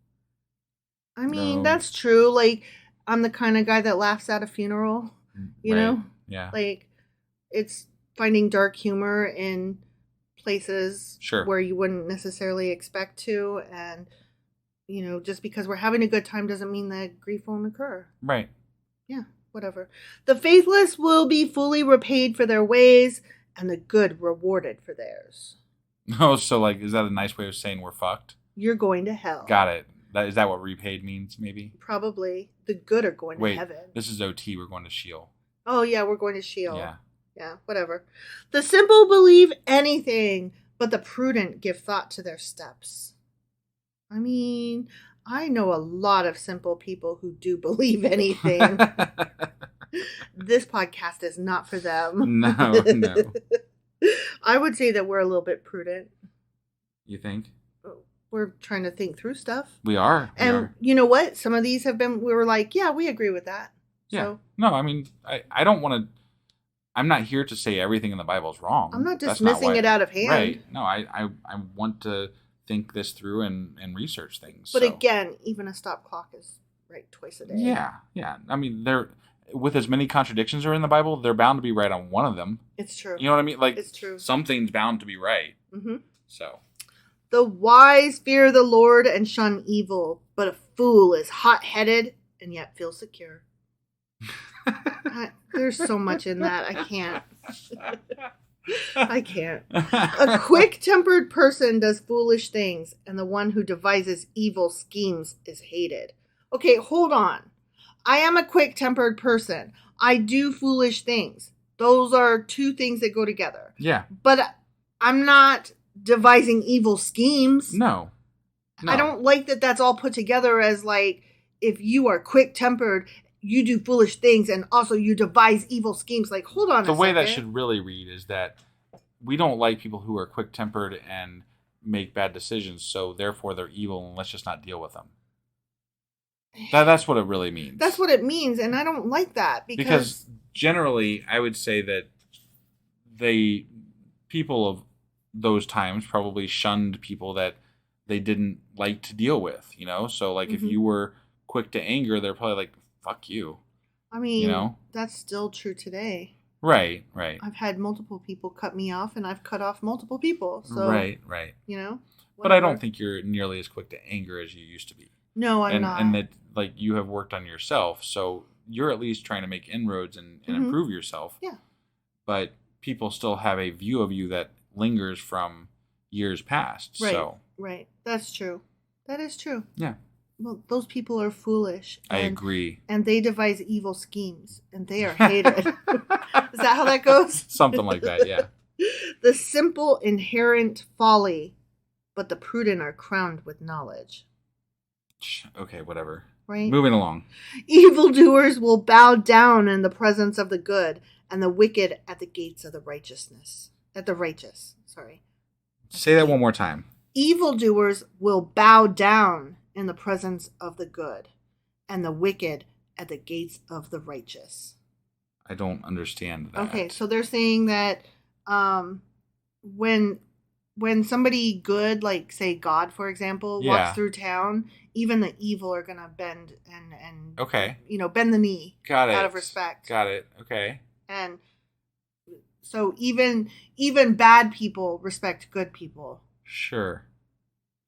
I mean, that's true. Like, I'm the kind of guy that laughs at a funeral, you know? Yeah. Like, it's finding dark humor in places where you wouldn't necessarily expect to, and just because we're having a good time doesn't mean that grief won't occur. Right. Yeah, whatever. The faithless will be fully repaid for their ways, and the good rewarded for theirs. Oh, so like, is that a nice way of saying we're fucked? You're going to hell. Got it. Is that what repaid means, maybe? Probably. The good are going to heaven. This is OT. We're going to Sheol. Oh, yeah, we're going to Sheol. Yeah. Yeah, whatever. The simple believe anything, but the prudent give thought to their steps. I mean, I know a lot of simple people who do believe anything. This podcast is not for them. No. I would say that we're a little bit prudent. You think? We're trying to think through stuff. We are. And you know what? Some of these have been, we were like, yeah, we agree with that. Yeah. So, no, I mean, I don't want to, I'm not here to say everything in the Bible is wrong. I'm not dismissing it out of hand. Right. No, I want to think this through and research things. But again, even a stop clock is right twice a day. Yeah. I mean, with as many contradictions are in the Bible, they're bound to be right on one of them. It's true. You know what I mean? Like, it's true. Something's bound to be right. Mm-hmm. So. The wise fear the Lord and shun evil, but a fool is hot-headed and yet feels secure. There's so much in that. I can't. I can't. A quick-tempered person does foolish things, and the one who devises evil schemes is hated. Okay, hold on. I am a quick-tempered person. I do foolish things. Those are two things that go together. Yeah. But I'm not devising evil schemes. No. I don't like that that's all put together as like, if you are quick-tempered, you do foolish things, and also you devise evil schemes. Like, hold on a second. The way that should really read is that we don't like people who are quick-tempered and make bad decisions, so therefore they're evil, and let's just not deal with them. That's what it really means. That's what it means, and I don't like that. Because generally, I would say that people of those times probably shunned people that they didn't like to deal with, So, like, if you were quick to anger, they're probably like, fuck you. I mean, that's still true today. Right. I've had multiple people cut me off, and I've cut off multiple people. So, right. Whatever. But I don't think you're nearly as quick to anger as you used to be. No, I'm not. And that, like, you have worked on yourself, so you're at least trying to make inroads and improve yourself. Yeah. But people still have a view of you that lingers from years past. Right. So. Right. That's true. That is true. Yeah. Well, those people are foolish. I agree. And they devise evil schemes, and they are hated. Is that how that goes? Something like that, yeah. The simple inherent folly, but the prudent are crowned with knowledge. Okay, whatever. Right? Moving along. Evildoers will bow down in the presence of the good, and the wicked at the gates of the righteousness. At the righteous, sorry. Say that one more time. Evildoers will bow down in the presence of the good, and the wicked at the gates of the righteous. I don't understand that. Okay, so they're saying that when somebody good, like say God, for example, walks through town, even the evil are gonna bend and okay, bend the knee. Got it. Out of respect. Got it. Okay. And so even bad people respect good people. Sure.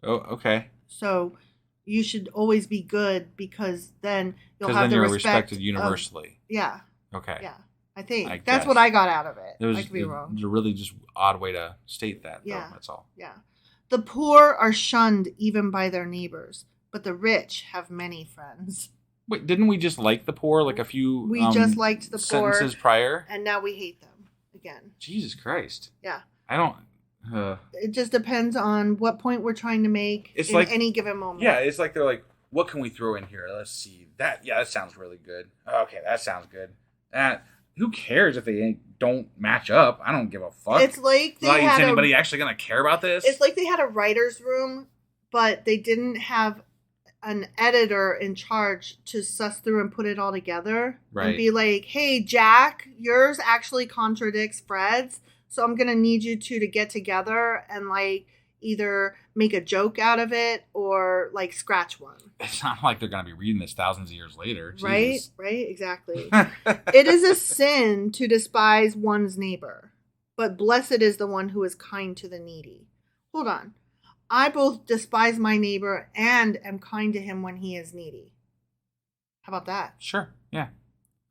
Oh, okay. So you should always be good because then you'll have the respect. Because then you're respected universally. Yeah. Okay. Yeah. I think that's what I got out of it. I could be wrong. It's a really just odd way to state that. Yeah. Though, that's all. Yeah. The poor are shunned even by their neighbors, but the rich have many friends. Wait, didn't we just like the poor like a few We just liked the poor sentences prior? And now we hate them again. Jesus Christ. Yeah. I don't... It just depends on what point we're trying to make in any given moment. Yeah, it's like they're like, what can we throw in here? Let's see. That sounds really good. Okay, that sounds good. Who cares if they don't match up? I don't give a fuck. It's like is anybody actually going to care about this? It's like they had a writer's room, but they didn't have an editor in charge to suss through and put it all together. Right. And be like, hey, Jack, yours actually contradicts Fred's. So I'm going to need you two to get together and like either make a joke out of it or like scratch one. It's not like they're going to be reading this thousands of years later. Jesus. Right, exactly. It is a sin to despise one's neighbor, but blessed is the one who is kind to the needy. Hold on. I both despise my neighbor and am kind to him when he is needy. How about that? Sure. Yeah.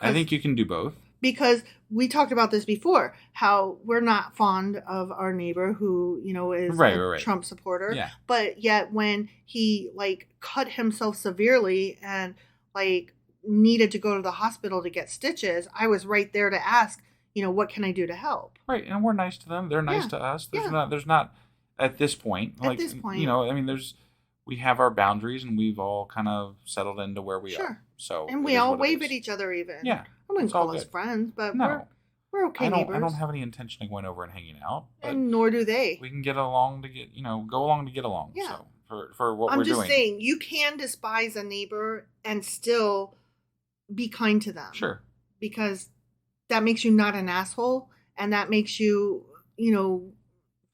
I think you can do both. Because we talked about this before, how we're not fond of our neighbor who, is a Trump supporter. Yeah. But yet when he like cut himself severely and like needed to go to the hospital to get stitches, I was right there to ask, what can I do to help? Right. And we're nice to them. They're nice to us. There's not at this point. At this point. We have our boundaries and we've all kind of settled into where we are. So and we all wave at each other even. Yeah. I wouldn't call us friends, but we're okay neighbors. I don't have any intention of going over and hanging out. And nor do they. We can get along to go along to get along. Yeah. So for what we're doing. I'm just saying, you can despise a neighbor and still be kind to them. Sure. Because that makes you not an asshole and that makes you,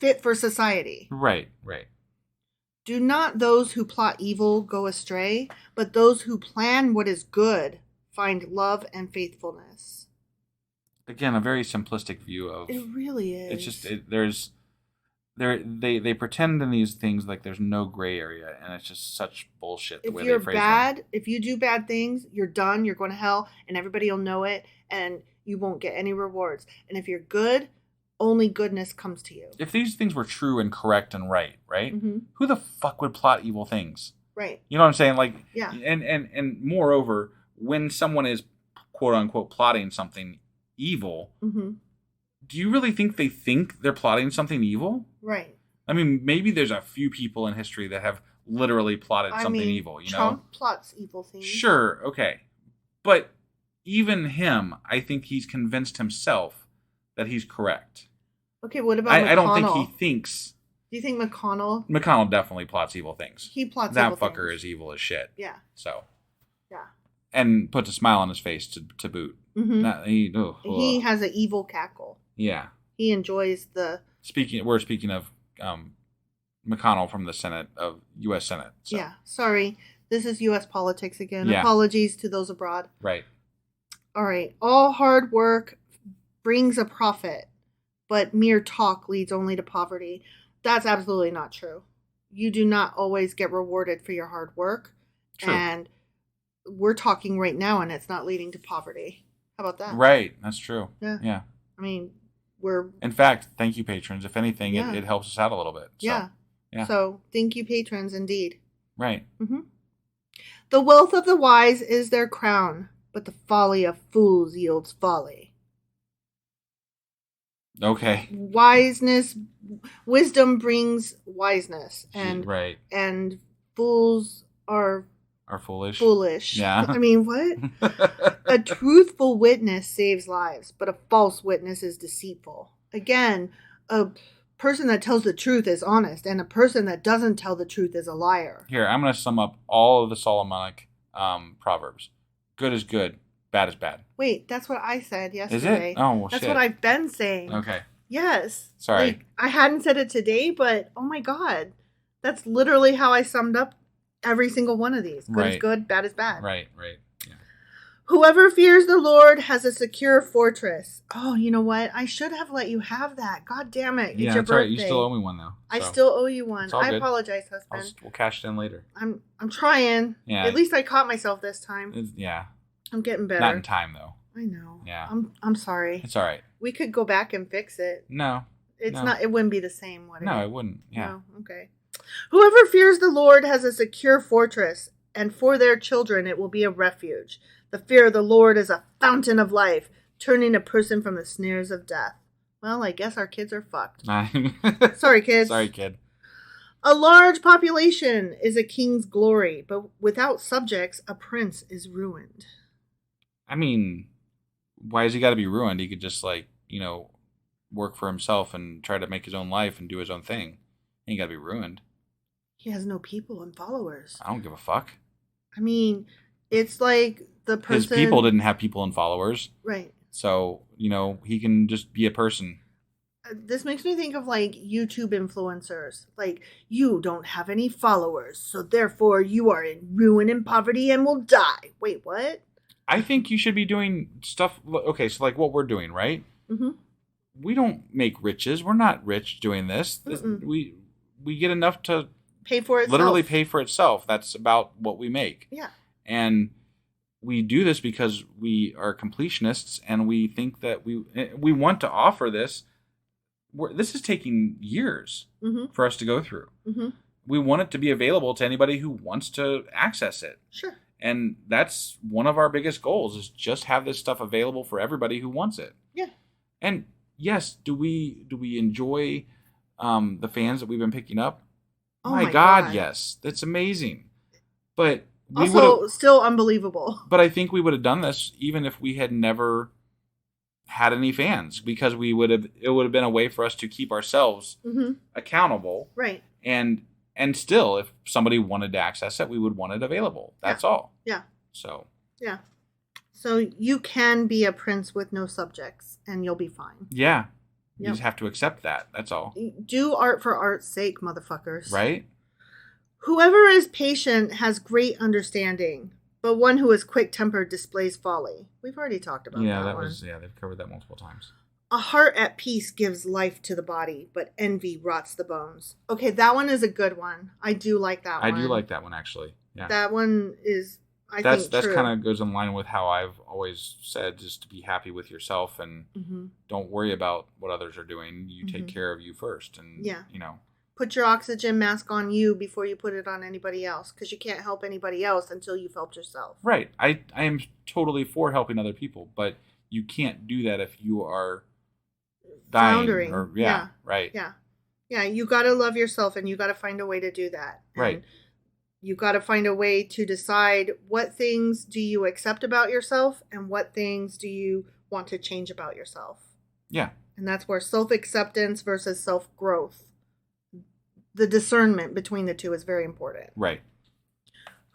fit for society. Right. Do not those who plot evil go astray, but those who plan what is good find love and faithfulness. Again, a very simplistic view of... It really is. It's just... They pretend in these things like there's no gray area, and it's just such bullshit the way they phrase them. If you do bad things, you're done, you're going to hell, and everybody will know it, and you won't get any rewards. And if you're good, only goodness comes to you. If these things were true and correct and right? Mm-hmm. Who the fuck would plot evil things? Right. You know what I'm saying? Like, yeah. And moreover, when someone is quote unquote plotting something evil, mm-hmm. do you really think they're plotting something evil? Right. I mean, maybe there's a few people in history that have literally plotted something evil. Trump plots evil things. Sure. Okay. But even him, I think he's convinced himself that he's correct. Okay, what about McConnell? I don't think he thinks... Do you think McConnell... McConnell definitely plots evil things. He plots evil things. That fucker is evil as shit. Yeah. So... Yeah. And puts a smile on his face to boot. Mm-hmm. He has an evil cackle. Yeah. He enjoys the... We're speaking of McConnell from the Senate, of U.S. Senate. So. Yeah. Sorry. This is U.S. politics again. Yeah. Apologies to those abroad. Right. All right. All hard work brings a profit, but mere talk leads only to poverty. That's absolutely not true. You do not always get rewarded for your hard work. True. And we're talking right now and it's not leading to poverty. How about that? Right. That's true. Yeah. I mean, in fact, thank you, patrons. If anything, it helps us out a little bit. So, yeah. So, thank you, patrons, indeed. Right. Mm-hmm. The wealth of the wise is their crown, but the folly of fools yields folly. Okay. Wisdom brings wiseness, and Right. and fools are foolish. Yeah. I mean, what? A truthful witness saves lives, but a false witness is deceitful. Again, a person that tells the truth is honest, and a person that doesn't tell the truth is a liar. Here, I'm going to sum up all of the Solomonic Proverbs. Good is good, bad is bad. Wait, that's what I said yesterday. Is it? Oh, well, that's shit. what I've been saying. Okay. Yes. Sorry. Like, I hadn't said it today, but oh my God. That's literally how I summed up every single one of these. Good is good, bad is bad. Right. Yeah. Whoever fears the Lord has a secure fortress. Oh, you know what? I should have let you have that. God damn it. Yeah, it's your that's birthday. right. You still owe me one, though. So. I still owe you one. It's all good. Apologize, husband. We'll cash it in later. I'm trying. Yeah. At least I caught myself this time. Yeah. I'm getting better. Not in time, though. I know. Yeah. I'm sorry. It's all right. We could go back and fix it. No. It wouldn't be the same, would it? No, it wouldn't. Yeah. No, okay. Whoever fears the Lord has a secure fortress, and for their children it will be a refuge. The fear of the Lord is a fountain of life, turning a person from the snares of death. Well, I guess our kids are fucked. Sorry, kids. Sorry, kid. A large population is a king's glory, but without subjects, a prince is ruined. I mean, why has he got to be ruined? He could just, work for himself and try to make his own life and do his own thing. He ain't got to be ruined. He has no people and followers. I don't give a fuck. I mean, it's like the person... His people didn't have people and followers. Right. So, he can just be a person. This makes me think of, YouTube influencers. You don't have any followers, so therefore you are in ruin and poverty and will die. Wait, what? I think you should be doing stuff... Okay, so what we're doing, right? Mm-hmm. We don't make riches. We're not rich doing this. We get enough to... Pay for itself. Literally pay for itself. That's about what we make. Yeah. And we do this because we are completionists and we think that we want to offer this. This is taking years for us to go through. Mm-hmm. We want it to be available to anybody who wants to access it. Sure. And that's one of our biggest goals, is just have this stuff available for everybody who wants it. Yeah. And yes, do we enjoy the fans that we've been picking up? Oh my God, yes. That's amazing. But we also still unbelievable. But I think we would have done this even if we had never had any fans, because it would have been a way for us to keep ourselves accountable. Right. And still, if somebody wanted to access it, we would want it available. That's all. Yeah. So. Yeah. So you can be a prince with no subjects and you'll be fine. Yeah. You just have to accept that. That's all. Do art for art's sake, motherfuckers. Right? Whoever is patient has great understanding, but one who is quick-tempered displays folly. We've already talked about that one. They've covered that multiple times. A heart at peace gives life to the body, but envy rots the bones. Okay, that one is a good one. I do like that one. I do like that one, actually. Yeah. That one is... That's kind of goes in line with how I've always said, just to be happy with yourself and don't worry about what others are doing. You take care of you first, and put your oxygen mask on you before you put it on anybody else, because you can't help anybody else until you've helped yourself. Right. I am totally for helping other people, but you can't do that if you are dying. Floundering. Right. Yeah. You got to love yourself, and you got to find a way to do that. Right. You got to find a way to decide what things do you accept about yourself and what things do you want to change about yourself. Yeah. And that's where self-acceptance versus self-growth, the discernment between the two is very important. Right.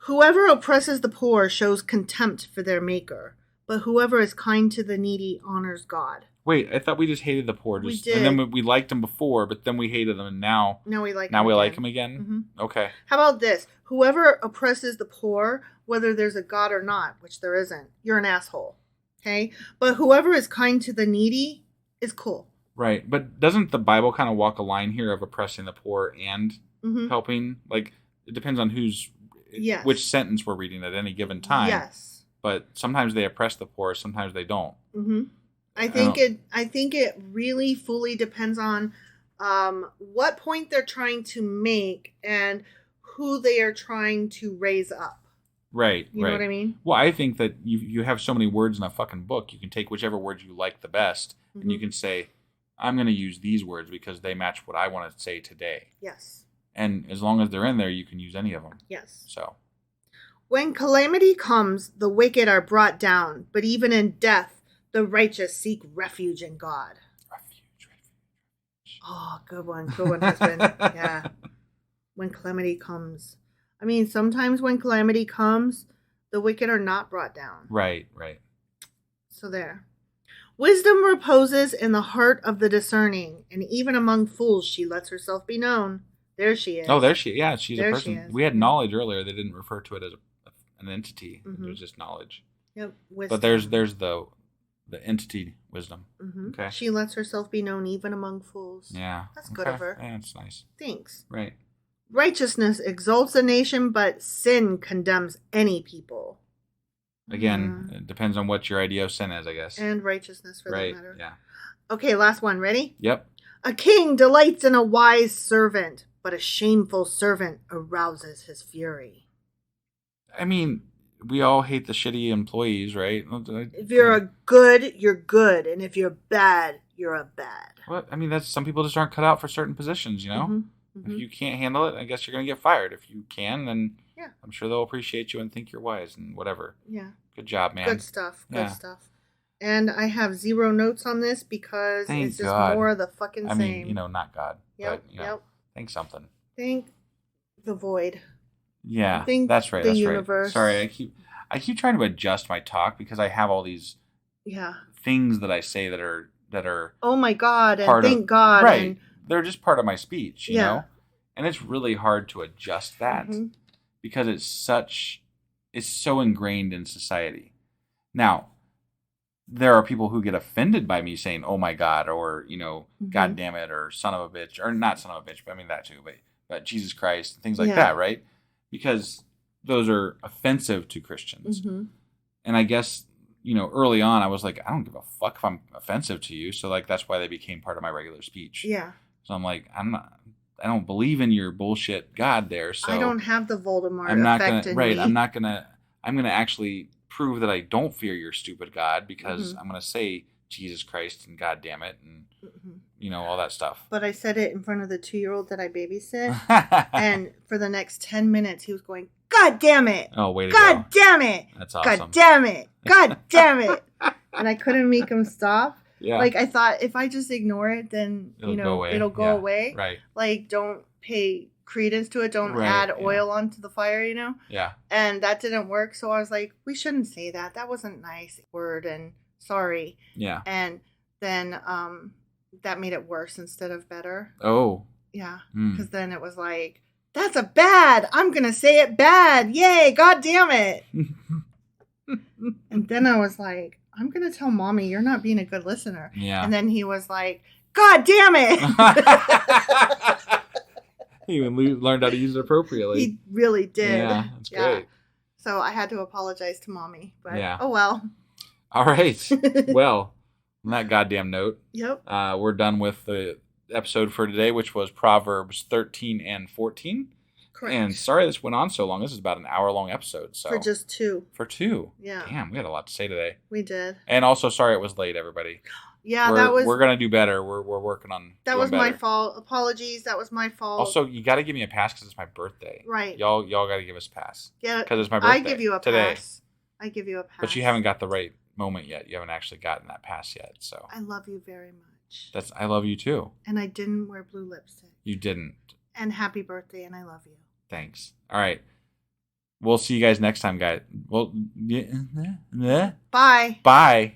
Whoever oppresses the poor shows contempt for their maker, but whoever is kind to the needy honors God. Wait, I thought we just hated the poor. We did. And then we liked them before, but then we hated them, and now we like them again? Mm-hmm. Okay. How about this? Whoever oppresses the poor, whether there's a God or not, which there isn't, you're an asshole. Okay? But whoever is kind to the needy is cool. Right. But doesn't the Bible kind of walk a line here of oppressing the poor and helping? It depends on which sentence we're reading at any given time. Yes. But sometimes they oppress the poor, sometimes they don't. Mm-hmm. I think it really fully depends on what point they're trying to make and who they are trying to raise up. Right. You know what I mean? Well, I think that you have so many words in a fucking book. You can take whichever words you like the best, and you can say, I'm going to use these words because they match what I want to say today. Yes. And as long as they're in there, you can use any of them. Yes. So. When calamity comes, the wicked are brought down, but even in death, the righteous seek refuge in God. Refuge. Oh, good one, husband. Yeah. When calamity comes. I mean, sometimes when calamity comes, the wicked are not brought down. Right. So there. Wisdom reposes in the heart of the discerning, and even among fools she lets herself be known. There she is. Oh, there she is. Yeah, she's there a person. She is. We had knowledge earlier. They didn't refer to it as an entity. It was just knowledge. Yep. Wisdom. But there's the entity wisdom. Okay. She lets herself be known even among fools. Yeah. That's good of her. Yeah, that's nice. Thanks. Right. Righteousness exalts a nation, but sin condemns any people. Again, it depends on what your idea of sin is, I guess. And righteousness, for that matter. Yeah. Okay, last one. Ready? Yep. A king delights in a wise servant, but a shameful servant arouses his fury. I mean, we all hate the shitty employees, right? If you're good, you're good. And if you're bad, you're a bad. What? I mean, that's some people just aren't cut out for certain positions, you know? If you can't handle it, I guess you're going to get fired. If you can, then I'm sure they'll appreciate you and think you're wise and whatever. Yeah. Good job, man. Good stuff. Good stuff. And I have 0 notes on this because it's just more of the fucking same. I mean, not God. Yep. But, think something. Think the void. Yeah, think that's right. The that's universe. Right. Sorry, I keep trying to adjust my talk because I have all these things that I say that are oh my God, and thank God. Right. And they're just part of my speech, you know? And it's really hard to adjust that because it's so ingrained in society. Now, there are people who get offended by me saying, oh my God, or, God damn it, or son of a bitch, or not son of a bitch, but I mean that too, but Jesus Christ, things like that, right? Because those are offensive to Christians. And I guess, early on I was like, I don't give a fuck if I'm offensive to you. So like, that's why they became part of my regular speech. Yeah. So I'm like, I don't believe in your bullshit God there. So I don't have the Voldemort effect in me. I'm gonna actually prove that I don't fear your stupid God because I'm gonna say Jesus Christ and God damn it and all that stuff. But I said it in front of the 2-year-old that I babysit, and for the next 10 minutes he was going, God damn it! Oh, way to God damn it! That's awesome. God damn it! God damn it! And I couldn't make him stop. Yeah. Like I thought, if I just ignore it, then it'll go away. Right. Like don't pay credence to it. Don't add oil onto the fire. Yeah. And that didn't work. So I was like, we shouldn't say that. That wasn't nice word. And sorry. Yeah. And then that made it worse instead of better. Oh. Yeah. Because then it was like, that's a bad. I'm gonna say it bad. Yay! God damn it. And then I was like, I'm going to tell mommy you're not being a good listener. Yeah. And then he was like, God damn it. He even learned how to use it appropriately. He really did. Yeah, that's great. So I had to apologize to mommy. But oh well. All right. Well, on that goddamn note, yep. We're done with the episode for today, which was Proverbs 13 and 14. Correct. And sorry this went on so long. This is about an hour-long episode. So for just 2. For 2. Yeah. Damn, we had a lot to say today. We did. And also, sorry it was late, everybody. Yeah, we're going to do better. We're working on that was better. My fault. Apologies. That was my fault. Also, you got to give me a pass because it's my birthday. Right. Y'all got to give us a pass. Yeah. Because it's my birthday. I give you a today. Pass. I give you a pass. But you haven't got the right moment yet. You haven't actually gotten that pass yet. So I love you very much. I love you too. And I didn't wear blue lipstick. You didn't. And happy birthday, and I love you. Thanks. All right. We'll see you guys next time, guys. Well, bye. Bye.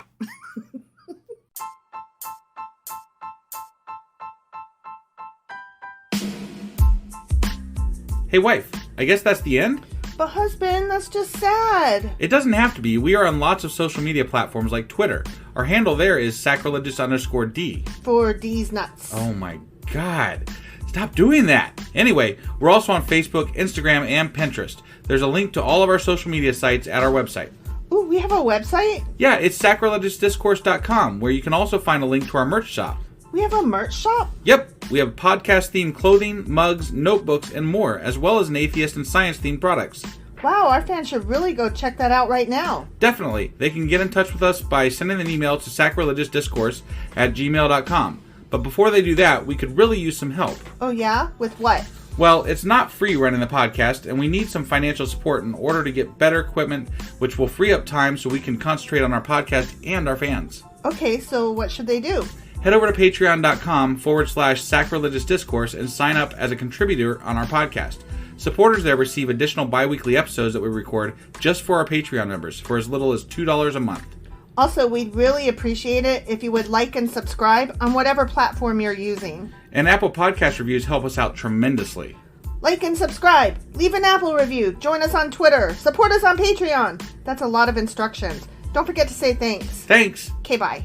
Hey, wife. I guess that's the end? But husband, that's just sad. It doesn't have to be. We are on lots of social media platforms like Twitter. Our handle there is sacrilegious_D. For D's nuts. Oh my God. Stop doing that. Anyway, we're also on Facebook, Instagram, and Pinterest. There's a link to all of our social media sites at our website. Ooh, we have a website? Yeah, it's sacrilegiousdiscourse.com, where you can also find a link to our merch shop. We have a merch shop? Yep, we have podcast-themed clothing, mugs, notebooks, and more, as well as an atheist and science-themed products. Wow, our fans should really go check that out right now. Definitely. They can get in touch with us by sending an email to sacrilegiousdiscourse@gmail.com. But before they do that, we could really use some help. Oh yeah? With what? Well, it's not free running the podcast, and we need some financial support in order to get better equipment, which will free up time so we can concentrate on our podcast and our fans. Okay, so what should they do? Head over to patreon.com/sacrilegiousdiscourse and sign up as a contributor on our podcast. Supporters there receive additional bi-weekly episodes that we record just for our Patreon members for as little as $2 a month. Also, we'd really appreciate it if you would like and subscribe on whatever platform you're using. And Apple Podcast reviews help us out tremendously. Like and subscribe. Leave an Apple review. Join us on Twitter. Support us on Patreon. That's a lot of instructions. Don't forget to say thanks. Thanks. Okay, bye.